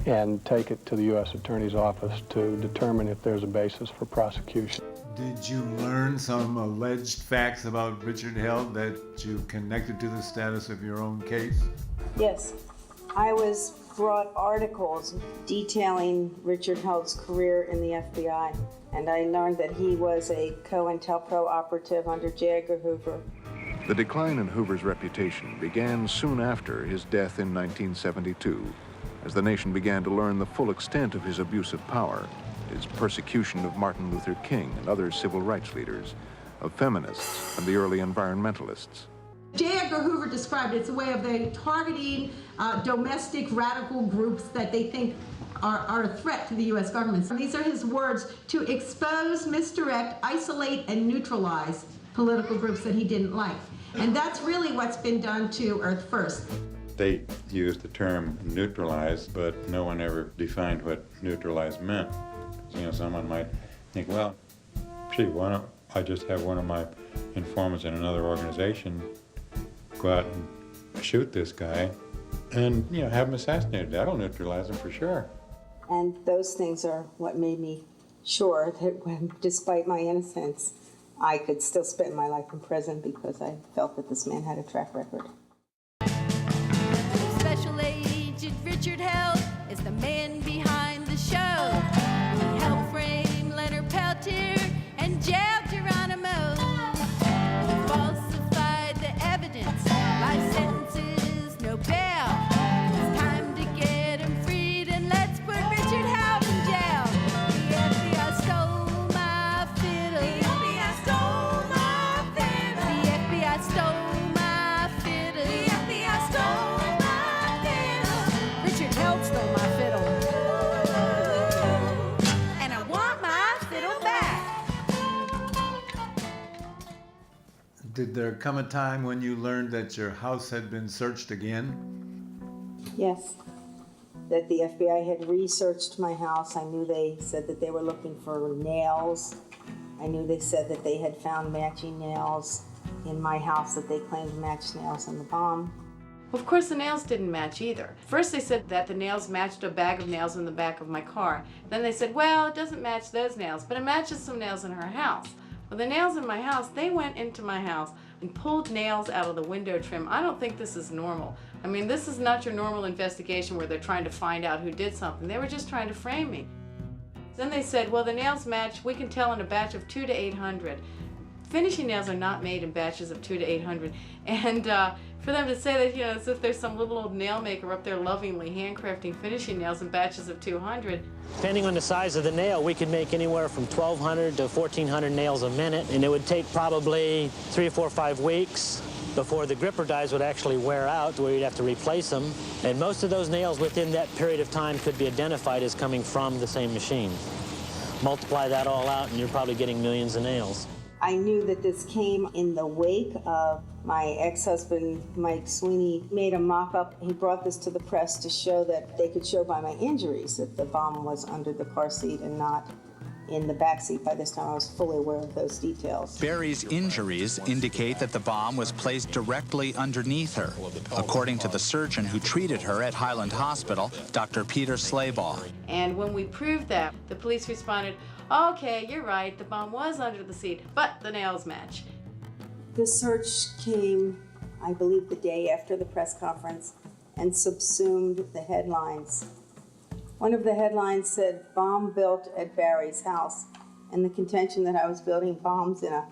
and take it to the U.S. Attorney's Office to determine if there's a basis for prosecution. Did you learn some alleged facts about Richard Held that you connected to the status of your own case? Yes. I was brought articles detailing Richard Held's career in the FBI, and I learned that he was a COINTELPRO operative under J. Edgar Hoover. The decline in Hoover's reputation began soon after his death in 1972, as the nation began to learn the full extent of his abuse of power, his persecution of Martin Luther King and other civil rights leaders, of feminists and the early environmentalists. J. Edgar Hoover described it as a way of they targeting domestic radical groups that they think are a threat to the U.S. government. So these are his words: to expose, misdirect, isolate, and neutralize political groups that he didn't like. And that's really what's been done to Earth First. They used the term neutralize, but no one ever defined what neutralize meant. Someone might think, well, gee, why don't I just have one of my informants in another organization go out and shoot this guy and, have him assassinated. That'll neutralize him for sure. And those things are what made me sure that despite my innocence, I could still spend my life in prison because I felt that this man had a track record. Special Agent Richard Held is the man behind the show. He helped frame Leonard Peltier and jailed Geronimo. He falsified the evidence, life sentences, no bail. It's time to get him freed and let's put Richard Held in jail. The FBI stole my fiddle. The FBI stole my fiddle. The FBI stole my fiddle. The FBI stole my fiddle. Richard Held stole my fiddle. And I want my fiddle back. Did there come a time when you learned that your house had been searched again? Yes. That the FBI had researched my house. I knew they said that they were looking for nails. I knew they said that they had found matching nails in my house that they claimed matched nails in the bomb. Of course, the nails didn't match either. First they said that the nails matched a bag of nails in the back of my car. Then they said, well, it doesn't match those nails, but it matches some nails in her house. Well, the nails in my house, they went into my house and pulled nails out of the window trim. I don't think this is normal. I mean, this is not your normal investigation where they're trying to find out who did something. They were just trying to frame me. Then they said, well, the nails match, we can tell in a batch of 2 to 800. Finishing nails are not made in batches of 200 to 800, and for them to say that, you know, as if there's some little old nail maker up there lovingly handcrafting finishing nails in batches of 200. Depending on the size of the nail, we could make anywhere from 1,200 to 1,400 nails a minute, and it would take probably 3, 4, 5 weeks before the gripper dies would actually wear out, where you'd have to replace them. And most of those nails within that period of time could be identified as coming from the same machine. Multiply that all out, and you're probably getting millions of nails. I knew that this came in the wake of my ex-husband, Mike Sweeney, made a mock-up. He brought this to the press to show that they could show by my injuries that the bomb was under the car seat and not in the back seat. By this time, I was fully aware of those details. Bari's injuries indicate that the bomb was placed directly underneath her, according to the surgeon who treated her at Highland Hospital, Dr. Peter Slaybaugh. And when we proved that, the police responded, okay, you're right, the bomb was under the seat, but the nails match. The search came, I believe, the day after the press conference and subsumed the headlines. One of the headlines said, "Bomb built at Bari's house," and the contention that I was building bombs in a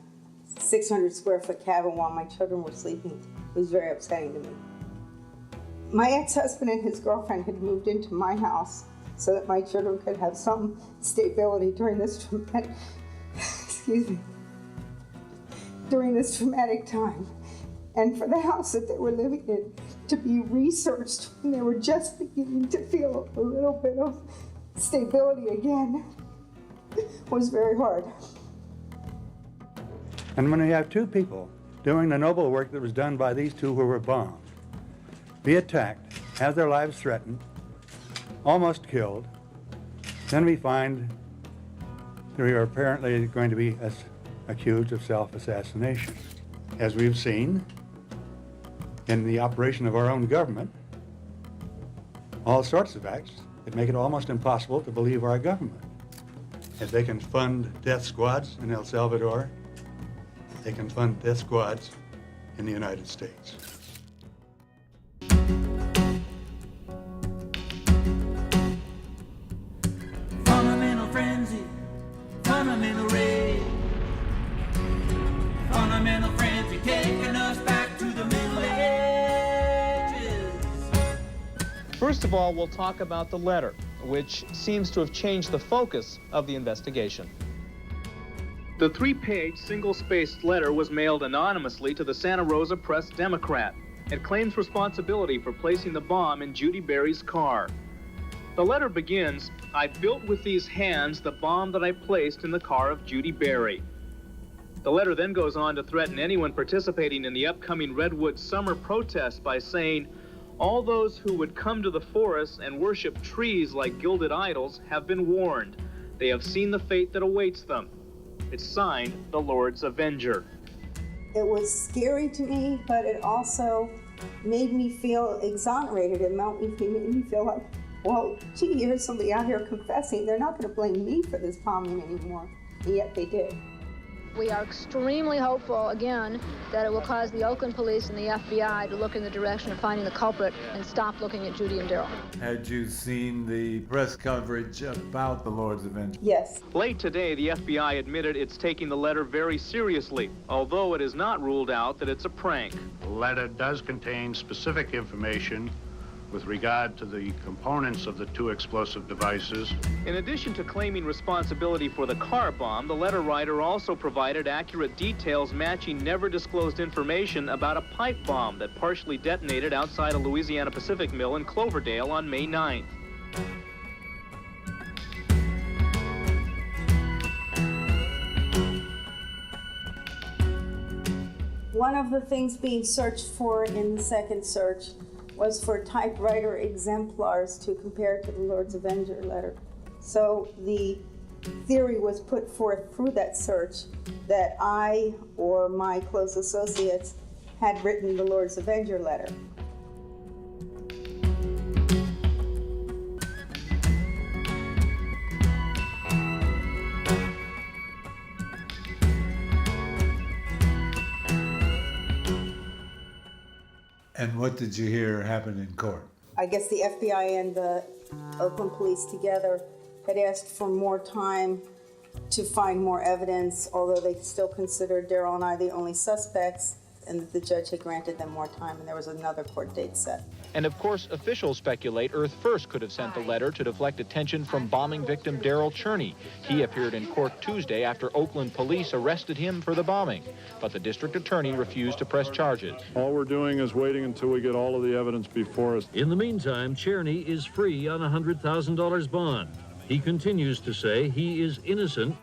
600-square-foot cabin while my children were sleeping was very upsetting to me. My ex-husband and his girlfriend had moved into my house so that my children could have some stability during this traumatic, during this traumatic time. And for the house that they were living in to be researched when they were just beginning to feel a little bit of stability again was very hard. And when you have two people doing the noble work that was done by these two who were bombed, be attacked, have their lives threatened, almost killed, then we find that we are apparently going to be accused of self-assassination. As we've seen in the operation of our own government, all sorts of acts that make it almost impossible to believe our government. If they can fund death squads in El Salvador, they can fund death squads in the United States. Fundamental frenzy, fundamental rage, fundamental frenzy taking us back to the Middle Ages. First of all, we'll talk about the letter, which seems to have changed the focus of the investigation. The 3-page, single-spaced letter was mailed anonymously to the Santa Rosa Press-Democrat. It claims responsibility for placing the bomb in Judi Bari's car. The letter begins, "I built with these hands the bomb that I placed in the car of Judi Bari." The letter then goes on to threaten anyone participating in the upcoming Redwood summer protest by saying, "All those who would come to the forest and worship trees like gilded idols have been warned. They have seen the fate that awaits them." It's signed, the Lord's Avenger. It was scary to me, but it also made me feel exonerated. It made me feel like, well, gee, here's somebody out here confessing. They're not going to blame me for this bombing anymore, and yet they did. We are extremely hopeful, again, that it will cause the Oakland police and the FBI to look in the direction of finding the culprit and stop looking at Judi and Darryl. Had you seen the press coverage about the Lord's Avenger? Yes. Late today, the FBI admitted it's taking the letter very seriously, although it is not ruled out that it's a prank. The letter does contain specific information with regard to the components of the two explosive devices. In addition to claiming responsibility for the car bomb, the letter writer also provided accurate details matching never-disclosed information about a pipe bomb that partially detonated outside a Louisiana Pacific mill in Cloverdale on May 9th. One of the things being searched for in the second search was for typewriter exemplars to compare to the Lord's Avenger letter. So the theory was put forth through that search that I or my close associates had written the Lord's Avenger letter. And what did you hear happened in court? I guess the FBI and the Oakland police together had asked for more time to find more evidence, although they still considered Darryl and I the only suspects, and that the judge had granted them more time, and there was another court date set. And of course, officials speculate Earth First could have sent the letter to deflect attention from bombing victim Darryl Cherney. He appeared in court Tuesday after Oakland police arrested him for the bombing, but the district attorney refused to press charges. All we're doing is waiting until we get all of the evidence before us. In the meantime, Cherney is free on a $100,000 bond. He continues to say he is innocent.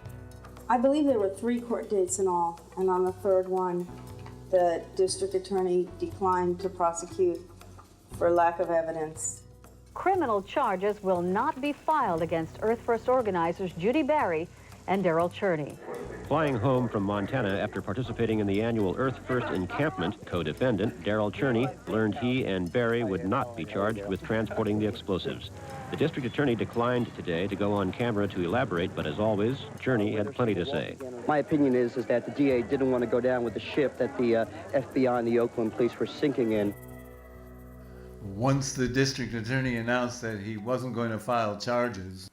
I believe there were 3 court dates in all, and on the 3rd one, the district attorney declined to prosecute for lack of evidence. Criminal charges will not be filed against Earth First organizers Judi Bari and Darryl Cherney. Flying home from Montana after participating in the annual Earth First encampment, co-defendant Darryl Cherney learned he and Bari would not be charged with transporting the explosives. The district attorney declined today to go on camera to elaborate, but as always, Cherney had plenty to say. My opinion is that the DA didn't want to go down with the ship that the FBI and the Oakland police were sinking in. Once the district attorney announced that he wasn't going to file charges,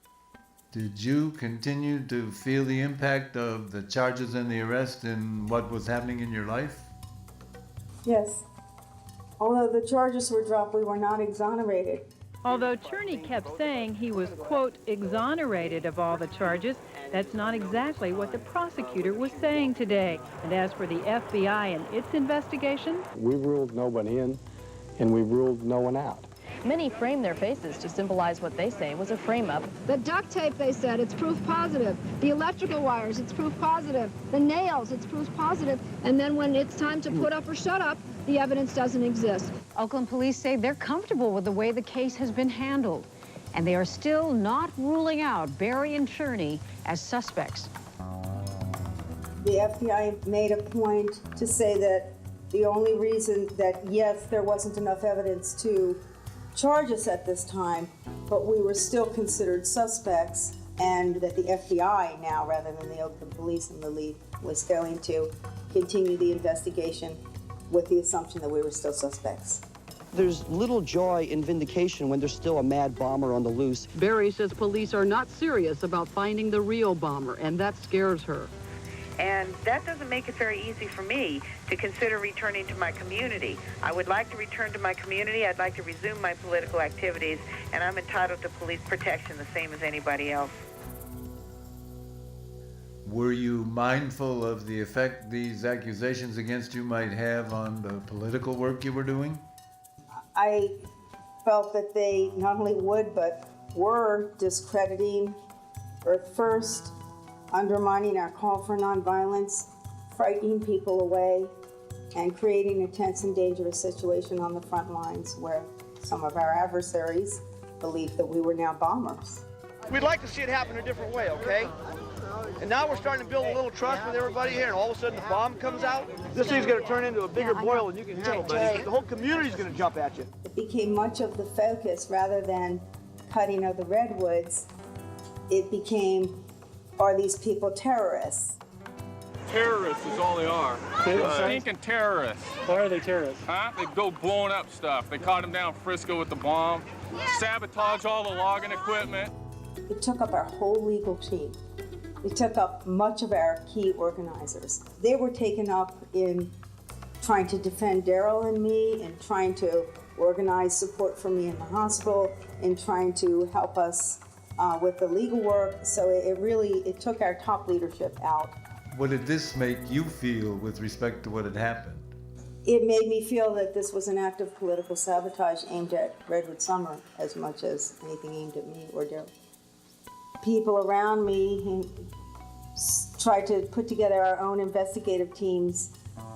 did you continue to feel the impact of the charges and the arrest and what was happening in your life? Yes. Although the charges were dropped, we were not exonerated. Although Cherney kept saying he was, quote, exonerated of all the charges, that's not exactly what the prosecutor was saying today. And as for the FBI and its investigation, We ruled no one in, and we ruled no one out. Many frame their faces to symbolize what they say was a frame-up. The duct tape, they said, it's proof positive. The electrical wires, it's proof positive. The nails, it's proof positive. And then when it's time to put up or shut up, the evidence doesn't exist. Oakland police say they're comfortable with the way the case has been handled, and they are still not ruling out Bari and Cherney as suspects. The FBI made a point to say that the only reason that, yes, there wasn't enough evidence to charge us at this time, but we were still considered suspects, and that the FBI now, rather than the Oakland police in the lead, was going to continue the investigation with the assumption that we were still suspects. There's little joy in vindication when there's still a mad bomber on the loose. Bari says police are not serious about finding the real bomber, and that scares her. And that doesn't make it very easy for me to consider returning to my community. I would like to return to my community. I'd like to resume my political activities, and I'm entitled to police protection the same as anybody else. Were you mindful of the effect these accusations against you might have on the political work you were doing? I felt that they not only would, but were discrediting Earth First, undermining our call for nonviolence, frightening people away, and creating a tense and dangerous situation on the front lines where some of our adversaries believed that we were now bombers. We'd like to see it happen a different way, okay? And now we're starting to build a little trust with everybody here, and all of a sudden the bomb comes out. This thing's going to turn into a bigger boil than you can handle, buddy. The whole community's going to jump at you. It became much of the focus rather than cutting of the redwoods. It became, are these people terrorists? Terrorists is all they are. Stinking terrorists. Why are they terrorists? Huh? They go blowing up stuff. They caught him down in Frisco with the bomb, sabotage all the logging equipment. It took up our whole legal team. It took up much of our key organizers. They were taken up in trying to defend Darryl and me, and trying to organize support for me in the hospital, and trying to help us with the legal work. So it took our top leadership out. What did this make you feel with respect to what had happened? It made me feel that this was an act of political sabotage aimed at Redwood Summer as much as anything aimed at me or Darryl. People around me tried to put together our own investigative teams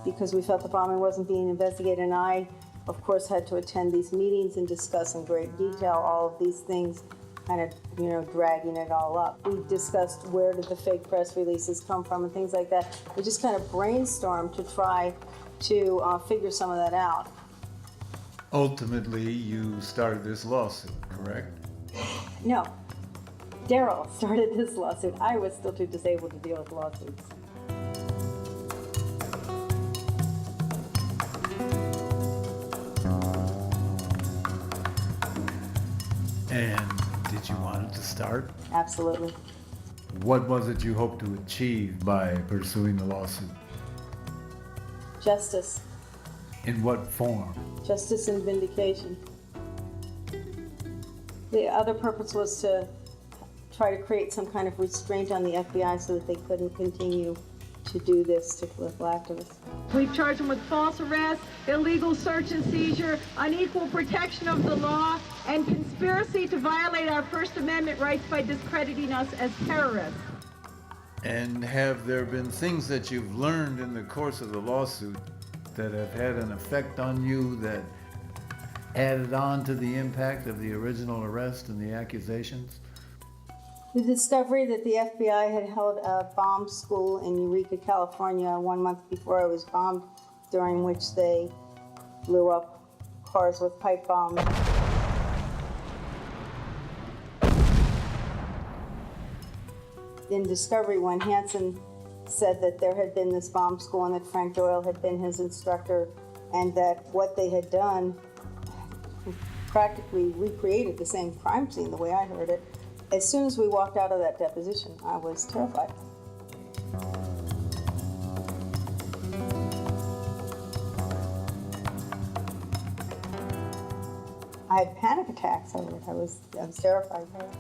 because we felt the bombing wasn't being investigated, and I, of course, had to attend these meetings and discuss in great detail all of these things, kind of, dragging it all up. We discussed where did the fake press releases come from and things like that. We just kind of brainstormed to try to figure some of that out. Ultimately, you started this lawsuit, correct? No. Darryl started this lawsuit. I was still too disabled to deal with lawsuits. And did you want it to start? Absolutely. What was it you hoped to achieve by pursuing the lawsuit? Justice. In what form? Justice and vindication. The other purpose was to try to create some kind of restraint on the FBI so that they couldn't continue to do this to political activists. We've charged them with false arrest, illegal search and seizure, unequal protection of the law, and conspiracy to violate our First Amendment rights by discrediting us as terrorists. And have there been things that you've learned in the course of the lawsuit that have had an effect on you that added on to the impact of the original arrest and the accusations? The discovery that the FBI had held a bomb school in Eureka, California 1 month before I was bombed, during which they blew up cars with pipe bombs. In discovery, when Hansen said that there had been this bomb school and that Frank Doyle had been his instructor, and that what they had done practically recreated the same crime scene the way I heard it, as soon as we walked out of that deposition, I was terrified. I had panic attacks over it. I was terrified by it.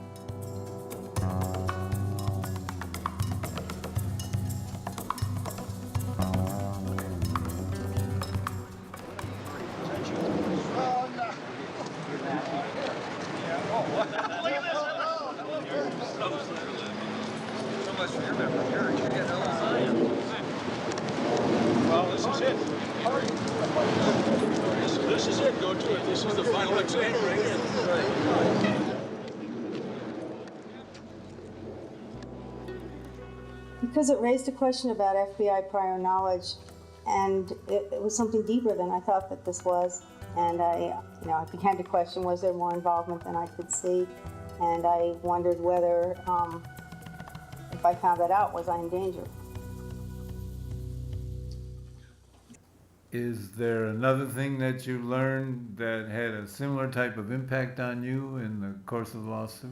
Well, this is it. This is it. Go to it. This is the final exam right here. Because it raised a question about FBI prior knowledge, and it was something deeper than I thought that this was. And I began to question, was there more involvement than I could see? And I wondered whether, if I found that out, was I in danger? Is there another thing that you learned that had a similar type of impact on you in the course of the lawsuit?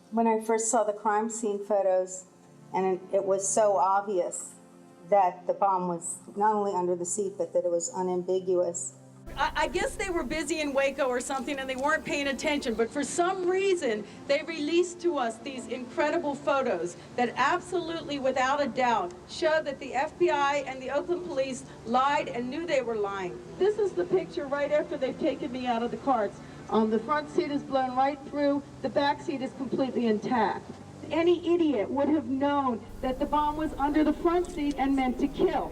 When I first saw the crime scene photos, and it was so obvious that the bomb was not only under the seat, but that it was unambiguous. I guess they were busy in Waco or something and they weren't paying attention, but for some reason they released to us these incredible photos that absolutely, without a doubt, show that the FBI and the Oakland police lied and knew they were lying. This is the picture right after they've taken me out of the carts. The front seat is blown right through, the back seat is completely intact. Any idiot would have known that the bomb was under the front seat and meant to kill.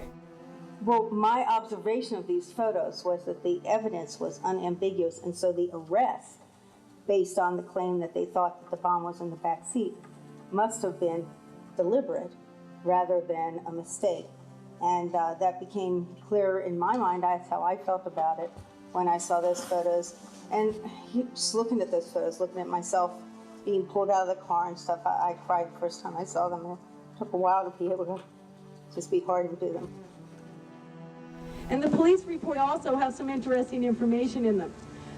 Well, my observation of these photos was that the evidence was unambiguous, and so the arrest, based on the claim that they thought that the bomb was in the back seat, must have been deliberate rather than a mistake. And that became clearer in my mind. That's how I felt about it when I saw those photos. And just looking at those photos, looking at myself being pulled out of the car and stuff, I cried the first time I saw them. It took a while to be able to just be hardened to them. And the police report also has some interesting information in them.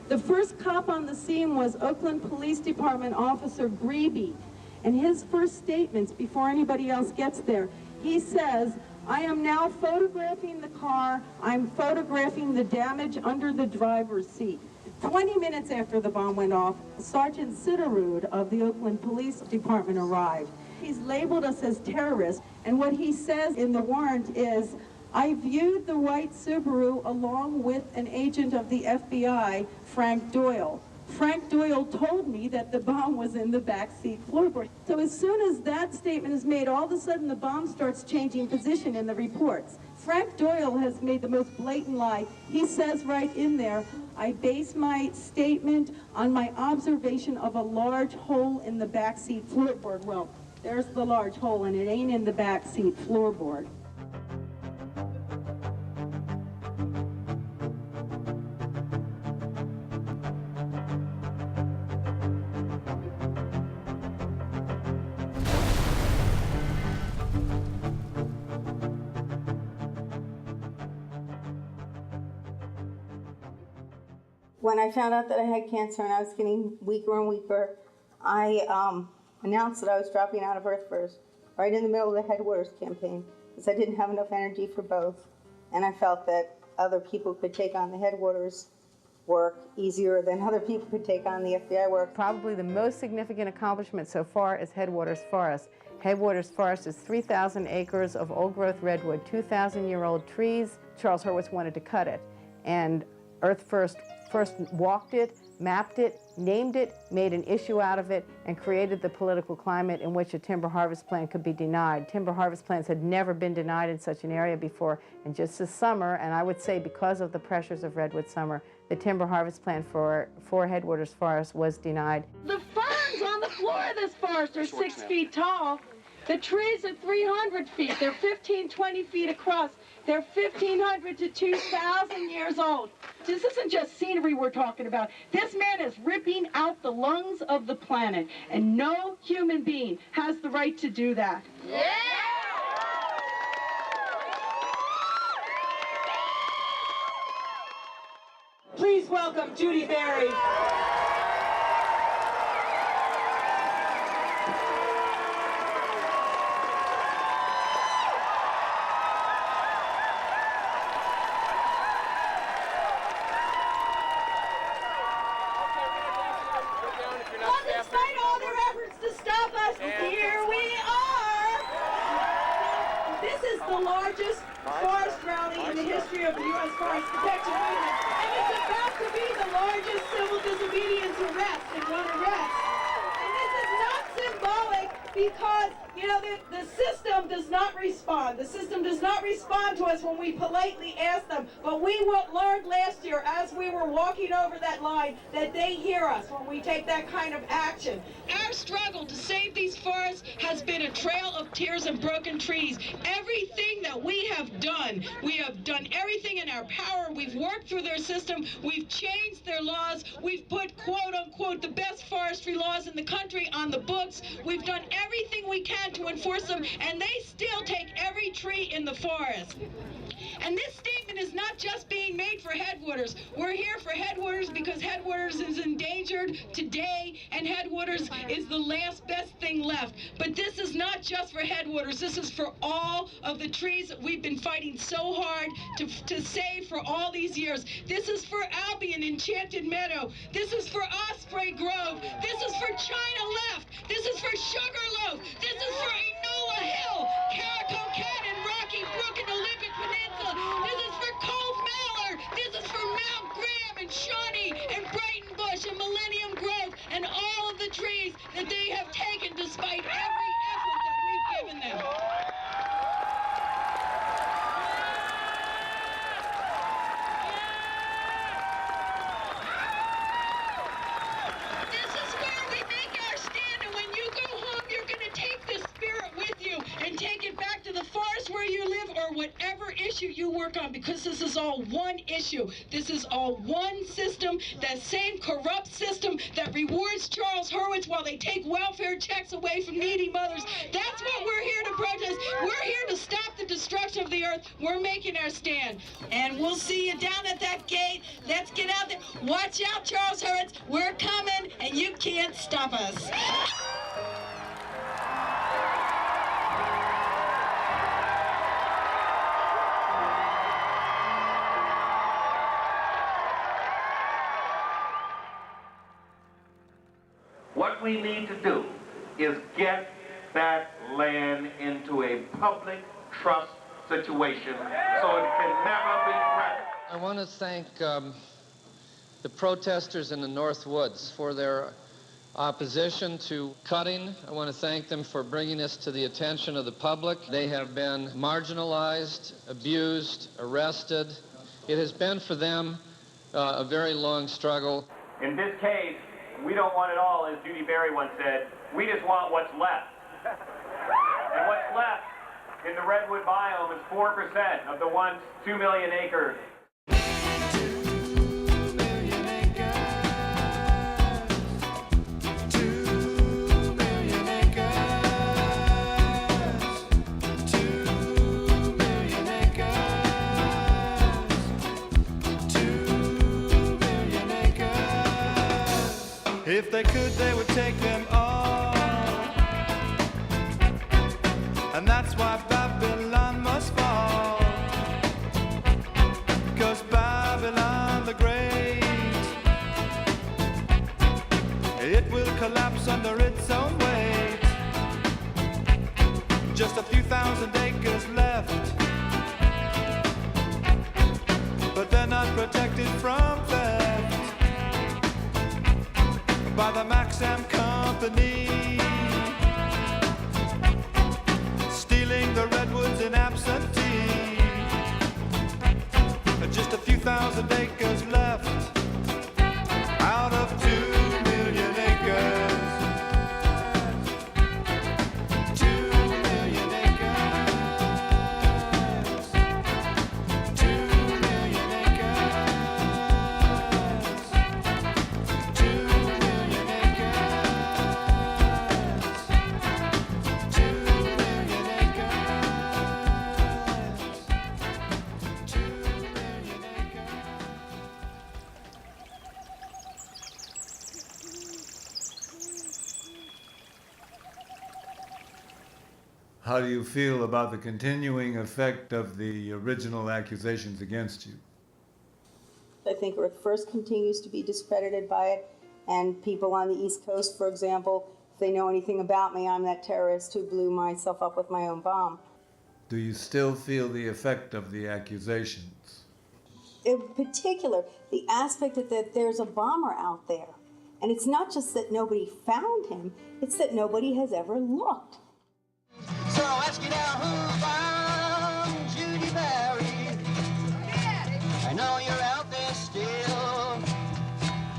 The first cop on the scene was Oakland Police Department Officer Greeby. And his first statements, before anybody else gets there, he says, "I am now photographing the car. I'm photographing the damage under the driver's seat." 20 minutes after the bomb went off, Sergeant Sitterud of the Oakland Police Department arrived. He's labeled us as terrorists, and what he says in the warrant is, "I viewed the white Subaru along with an agent of the FBI, Frank Doyle. Frank Doyle told me that the bomb was in the backseat floorboard." So as soon as that statement is made, all of a sudden the bomb starts changing position in the reports. Frank Doyle has made the most blatant lie. He says right in there, "I base my statement on my observation of a large hole in the backseat floorboard." Well, there's the large hole, and it ain't in the backseat floorboard. When I found out that I had cancer and I was getting weaker and weaker, I announced that I was dropping out of Earth First, right in the middle of the Headwaters campaign, because I didn't have enough energy for both. And I felt that other people could take on the Headwaters work easier than other people could take on the FBI work. Probably the most significant accomplishment so far is Headwaters Forest. Headwaters Forest is 3,000 acres of old-growth redwood, 2,000-year-old trees. Charles Hurwitz wanted to cut it, and Earth First walked it, mapped it, named it, made an issue out of it, and created the political climate in which a timber harvest plan could be denied. Timber harvest plans had never been denied in such an area before, and just this summer, and I would say because of the pressures of redwood summer, the timber harvest plan for Headwaters Forest was denied. The ferns on the floor of this forest are 6 feet tall. The trees are 300 feet. They're 15, 20 feet across. They're 1,500 to 2,000 years old. This isn't just scenery we're talking about. This man is ripping out the lungs of the planet, and no human being has the right to do that. Yeah! Please welcome Judi Bari. Despite all their efforts to stop us, here we are. This is the largest forest rally in the history of the U.S. Forest Protection Movement, and it's about to be the largest civil disobedience arrest in one arrest. And this is not symbolic because, you know, the system does not respond. The system does not respond to us when we politely ask them. But we learned last year as we were walking over that line that they hear us when we take that kind of action. Our struggle to save these forests has been a trail of tears and broken trees. Everything that we have done everything in our power. We've worked through their system. We've changed their laws. We've put, quote unquote, the best forestry laws in the country on the books. We've done everything we can to enforce them, and they still take every tree in the forest. And this statement is not just being made for Headwaters. We're here for Headwaters because Headwaters is endangered today, and Headwaters is the last best thing left. But this is not just for Headwaters. This is for all of the trees that we've been fighting so hard to save for all these years. This is for Albion Enchanted Meadow. This is for Osprey Grove. This is for China Left. This is for Sugarloaf. This is for Enola Hill, Caracal Cat, and Rocky Brook and Olympic Peninsula. This is for Cove Mallard. This is for Mount Graham and Shawnee and Brighton Bush and Millennium Grove and all of the trees that they have taken despite every effort that we've given them. This is where we make our stand, and when you go home, you're going to take this spirit with you and take it back to the forest where you live or whatever issue you work on, because this is all one issue. This is all one system, that same corrupt system that rewards Charles Hurwitz while they take welfare checks away from needy mothers. That's what we're here to protest. We're here to stop the destruction of the earth. We're making our stand. And we'll see you down at that gate. Let's get out there. Watch out, Charles Hurwitz. We're coming, and you can't stop us. What we need to do is get that land into a public trust situation so it can never be private. I want to thank the protesters in the North Woods for their opposition to cutting. I want to thank them for bringing this to the attention of the public. They have been marginalized, abused, arrested. It has been for them a very long struggle. In this case, we don't want it all, as Judi Bari once said. We just want what's left. And what's left in the redwood biome is 4% of the once 2 million acres. If they could, they would take them all. and that's why Babylon must fall. 'Cause Babylon the Great, it will collapse under its own weight. Just a few thousand acres left, but they're not protected from theft by the Maxam Company, stealing the redwoods in absentee. Just a few thousand acres left out of 2 million acres. 2 million acres. 2 million acres. 2 million acres. 2 million acres. 2 million acres. How do you feel about the continuing effect of the original accusations against you? I think Earth First continues to be discredited by it, and people on the East Coast, for example, if they know anything about me, I'm that terrorist who blew myself up with my own bomb. Do you still feel the effect of the accusations? In particular, the aspect that there's a bomber out there. And it's not just that nobody found him, it's that nobody has ever looked. So I'll ask you now, who found Judi Bari? I know you're out there still.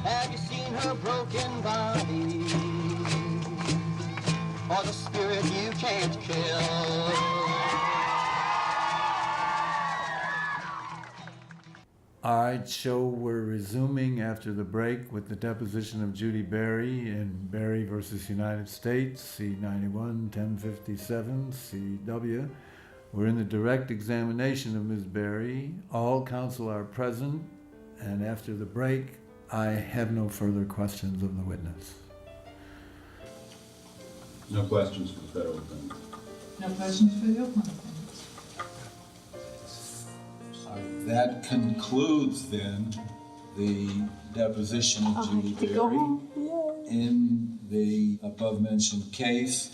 Have you seen her broken body? Or the spirit you can't kill? All right, so we're resuming after the break with the deposition of Judi Bari in Bari versus United States, C91 1057 CW. We're in the direct examination of Ms. Bari. All counsel are present, and after the break, I have no further questions of the witness. No questions for the federal defendant. No questions for the Oakland defendants. That concludes then the deposition of Judi Bari in the above-mentioned case.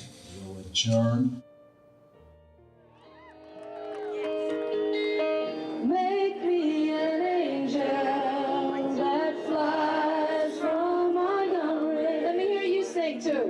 We'll adjourn. Make me an angel that flies from Montgomery. Let me hear you sing too.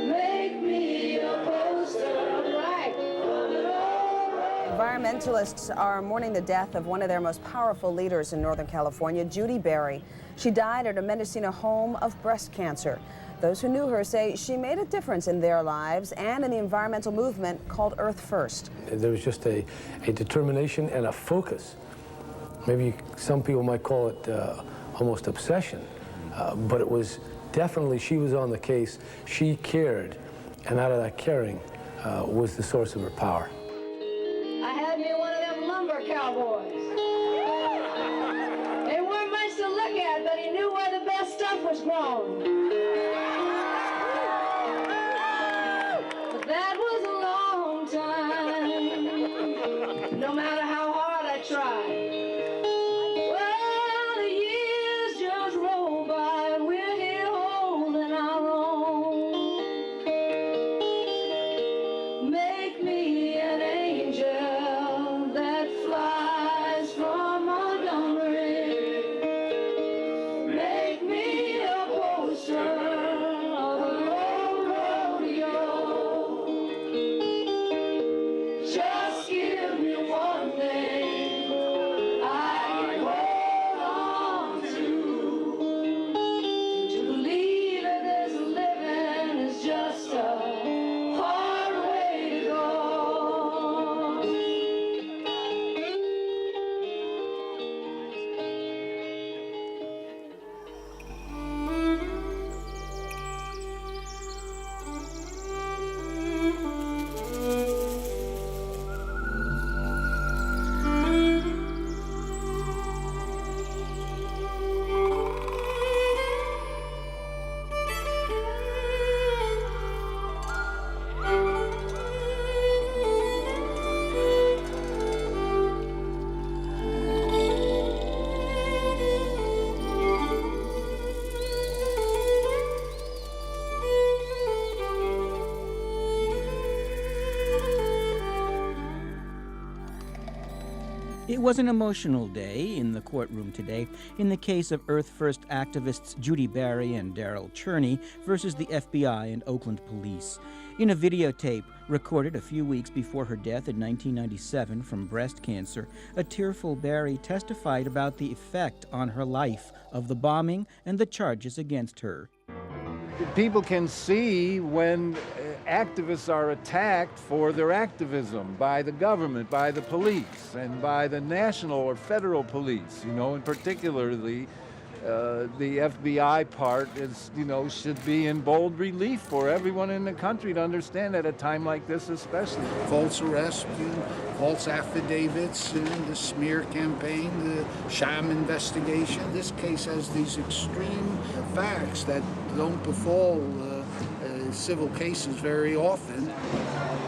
Make me a poster of light on the road. Environmentalists are mourning the death of one of their most powerful leaders in Northern California, Judi Bari. She died at a Mendocino home of breast cancer. Those who knew her say she made a difference in their lives and in the environmental movement called Earth First. There was just a determination and a focus. Maybe some people might call it almost obsession, but it was definitely, she was on the case, she cared, and out of that caring was the source of her power. I had me one of them lumber cowboys. They weren't much to look at, but he knew where the best stuff was grown. But that was a long time, no matter how hard I tried. Well, the years just roll by, and we're here holding our own. Make me an angel that flies from Montgomery. Make me a poster It was an emotional day in the courtroom today in the case of Earth First activists Judi Bari and Darryl Cherney versus the FBI and Oakland police. In a videotape recorded a few weeks before her death in 1997 from breast cancer, a tearful Bari testified about the effect on her life of the bombing and the charges against her. People can see when activists are attacked for their activism by the government, by the police, and by the national or federal police, and particularly the FBI part is, should be in bold relief for everyone in the country to understand at a time like this especially. False arrest, false affidavits, the smear campaign, the sham investigation. This case has these extreme facts that don't befall civil cases very often.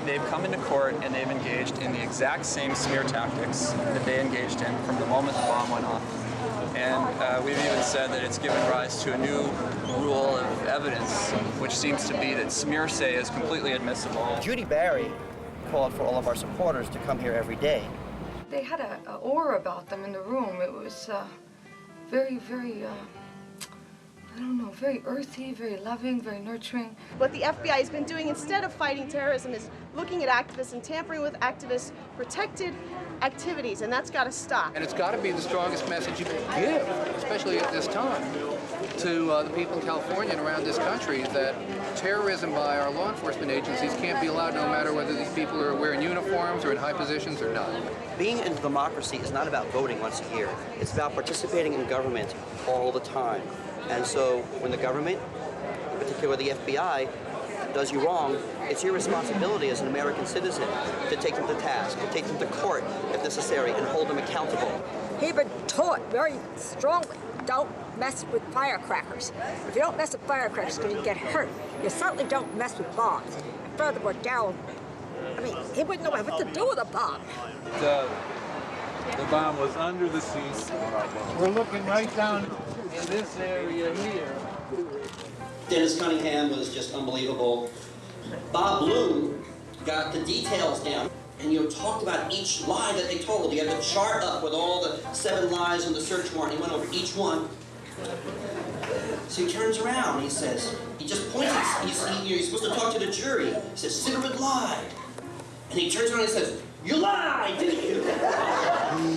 They've come into court and they've engaged in the exact same smear tactics that they engaged in from the moment the bomb went off. And we've even said that it's given rise to a new rule of evidence, which seems to be that smear say is completely admissible. Judi Bari called for all of our supporters to come here every day. They had an aura about them in the room. It was very, very, I don't know, very earthy, very loving, very nurturing. What the FBI has been doing instead of fighting terrorism is looking at activists and tampering with activists' protected activities, and that's got to stop. And it's got to be the strongest message you can give, especially at this time, to the people in California and around this country, that terrorism by our law enforcement agencies can't be allowed no matter whether these people are wearing uniforms or in high positions or not. Being in democracy is not about voting once a year. It's about participating in government all the time. And so when the government, in particular the FBI, does you wrong, it's your responsibility as an American citizen to take them to task, to take them to court if necessary, and hold them accountable. He's been taught very strongly, don't mess with firecrackers. If you don't mess with firecrackers, you're going to get hurt. You certainly don't mess with bombs. And furthermore, Darryl, he wouldn't know what to do with a bomb. The bomb was under the seat. We're looking right down in this area here. Dennis Cunningham was just unbelievable. Bob Bloom got the details down and talked about each lie that they told. He had the chart up with all the 7 lies on the search warrant. He went over each one. So he turns around and he says, he just points, he's supposed to talk to the jury. He says, Sidderid lied. And he turns around and says, you lied, didn't you?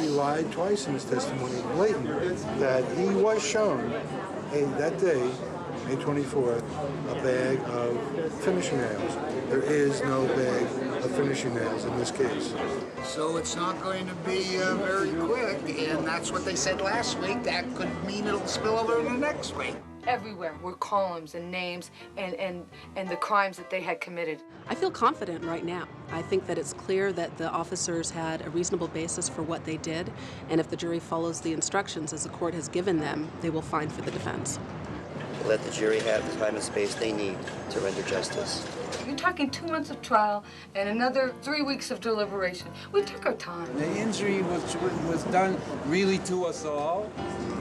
He lied twice in his testimony, blatantly, that he was shown that day, May 24th, a bag of finishing nails. There is no bag of finishing nails in this case. So it's not going to be very quick, and that's what they said last week. That could mean it'll spill over into next week. Everywhere were columns and names and the crimes that they had committed. I feel confident right now. I think that it's clear that the officers had a reasonable basis for what they did, and if the jury follows the instructions as the court has given them, they will find for the defense. Let the jury have the time and space they need to render justice. You're talking 2 months of trial and another 3 weeks of deliberation. We took our time. The injury was done really to us all,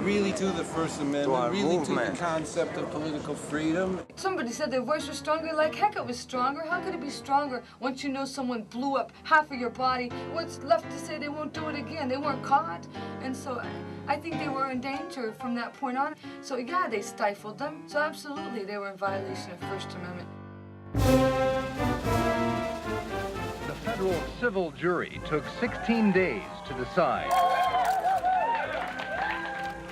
really to the First Amendment, really to the concept of political freedom. Somebody said their voice was stronger. Like heck, it was stronger. How could it be stronger once you know someone blew up half of your body? What's left to say they won't do it again? They weren't caught. And so I think they were in danger from that point on. So yeah, they stifled them. So absolutely, they were in violation of First Amendment. The federal civil jury took 16 days to decide.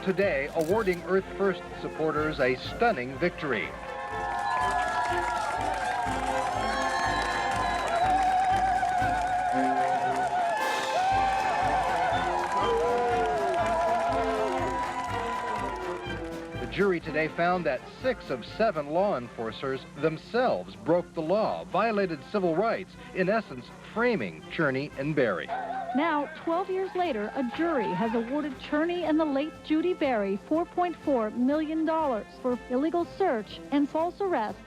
Today, awarding Earth First supporters a stunning victory. The jury today found that 6 of 7 law enforcers themselves broke the law, violated civil rights, in essence, framing Cherney and Bari. Now, 12 years later, a jury has awarded Cherney and the late Judi Bari $4.4 million for illegal search and false arrest.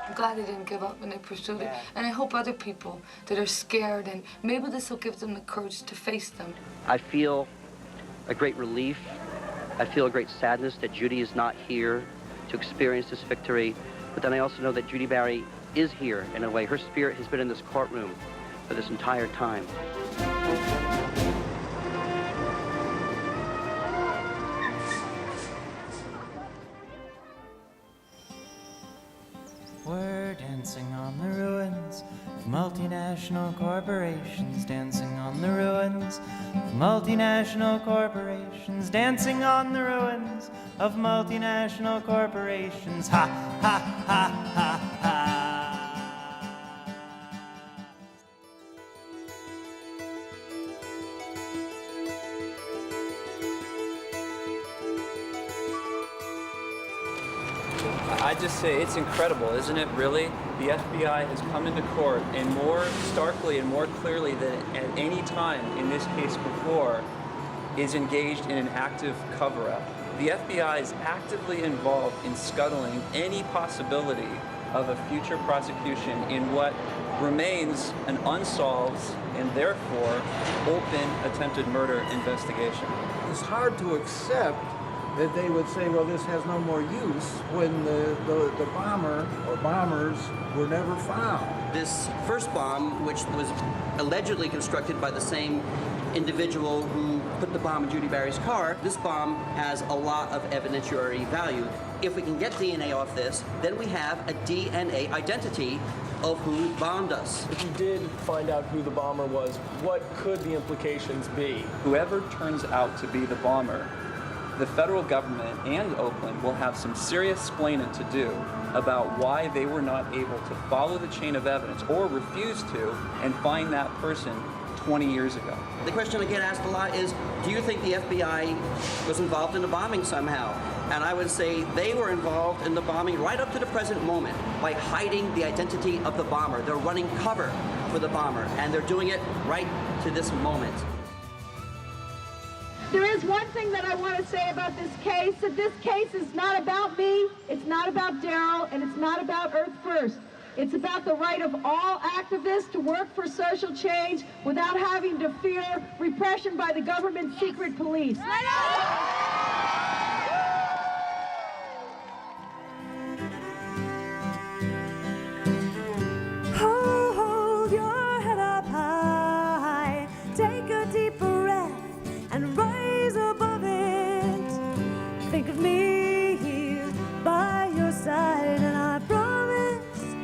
I'm glad they didn't give up and they pursued it. And I hope other people that are scared, and maybe this will give them the courage to face them. I feel a great relief. I feel a great sadness that Judi is not here to experience this victory. But then I also know that Judi Bari is here in a way. Her spirit has been in this courtroom for this entire time. dancing on the ruins of multinational corporations, dancing on the ruins of multinational corporations, dancing on the ruins of multinational corporations. Ha, ha, ha, ha, ha. I just say it's incredible, isn't it, really? The FBI has come into court and more starkly and more clearly than at any time in this case before is engaged in an active cover-up. The FBI is actively involved in scuttling any possibility of a future prosecution in what remains an unsolved and therefore open attempted murder investigation. It's hard to accept that they would say, well, this has no more use when the bomber or bombers were never found. This first bomb, which was allegedly constructed by the same individual who put the bomb in Judi Bari's car, this bomb has a lot of evidentiary value. If we can get DNA off this, then we have a DNA identity of who bombed us. If you did find out who the bomber was, what could the implications be? Whoever turns out to be the bomber, the federal government and Oakland will have some serious explaining to do about why they were not able to follow the chain of evidence or refuse to and find that person 20 years ago. The question I get asked a lot is, do you think the FBI was involved in the bombing somehow? And I would say they were involved in the bombing right up to the present moment by hiding the identity of the bomber. They're running cover for the bomber, and they're doing it right to this moment. There is one thing that I want to say about this case, that this case is not about me, it's not about Darryl, and it's not about Earth First. It's about the right of all activists to work for social change without having to fear repression by the government's secret police. Hold your head up high, take a deep breath and rise above it. Think of me here by your side, and I promise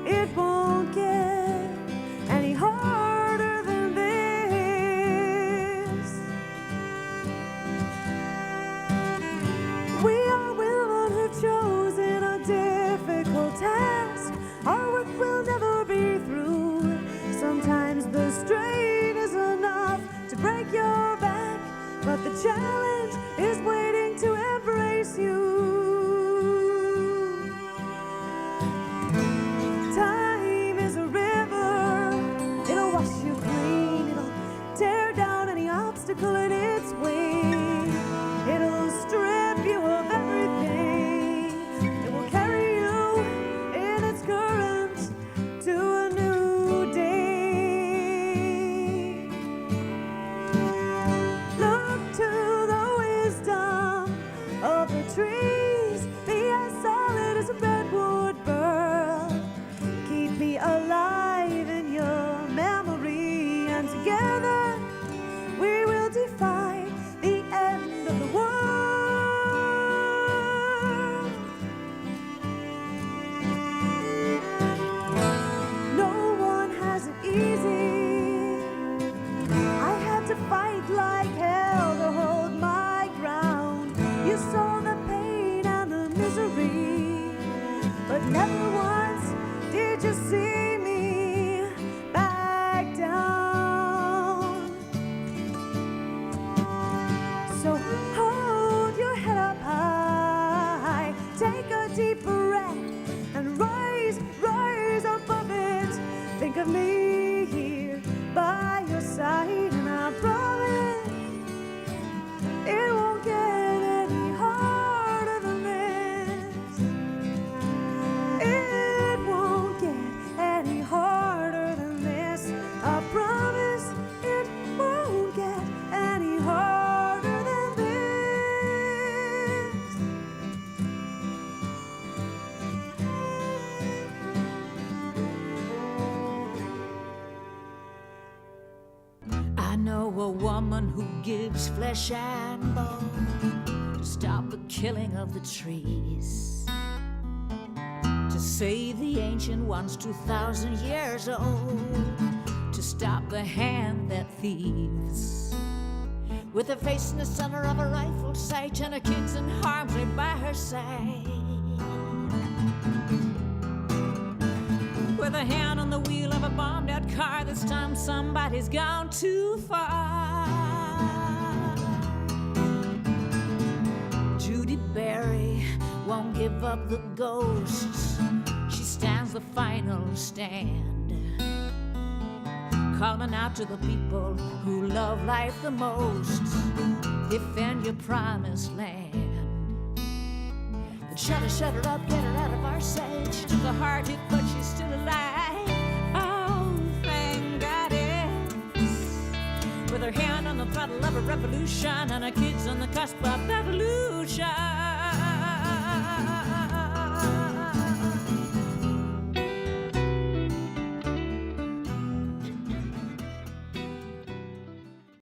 it won't get any harder than this. We are women who've chosen a difficult task. Our work will never be through. Sometimes the strain is enough to break your back, but the challenge is waiting to embrace you. Time is a river, it'll wash you clean, it'll tear down any obstacle in its way. It'll strip you of everything, it will carry you in its current to a new day. Look to the wisdom of the trees, be as solid as a redwood burl. Keep me alive in your memory, and together we will defy the end of the world. No one has it easy. I had to fight like hell to hold my ground. You saw the pain and the misery, but never once did you see me back down. So hold your head up high, take a deep breath and rise, rise above it. Think of me here by your side, and I promise it won't get any harder than this. It won't get any harder than this. I promise it won't get any harder than this. I know a woman who gives flesh and bone to stop the killing of the trees, to Say the ancient one's 2,000 years old to stop the hand that thieves. With her face in the center of a rifle sight and her kids in harm's way by her side. With a hand on the wheel of a bombed out car, this time somebody's gone too far. Judi Bari won't give up the ghosts. She stands the final stand, calling out to the people who love life the most. Defend your promised land. Shut her up, get her out of our sight. She took a hard hit, but she's still alive. Oh, thank God it's with her hand on the throttle of a revolution and her kids on the cusp of evolution.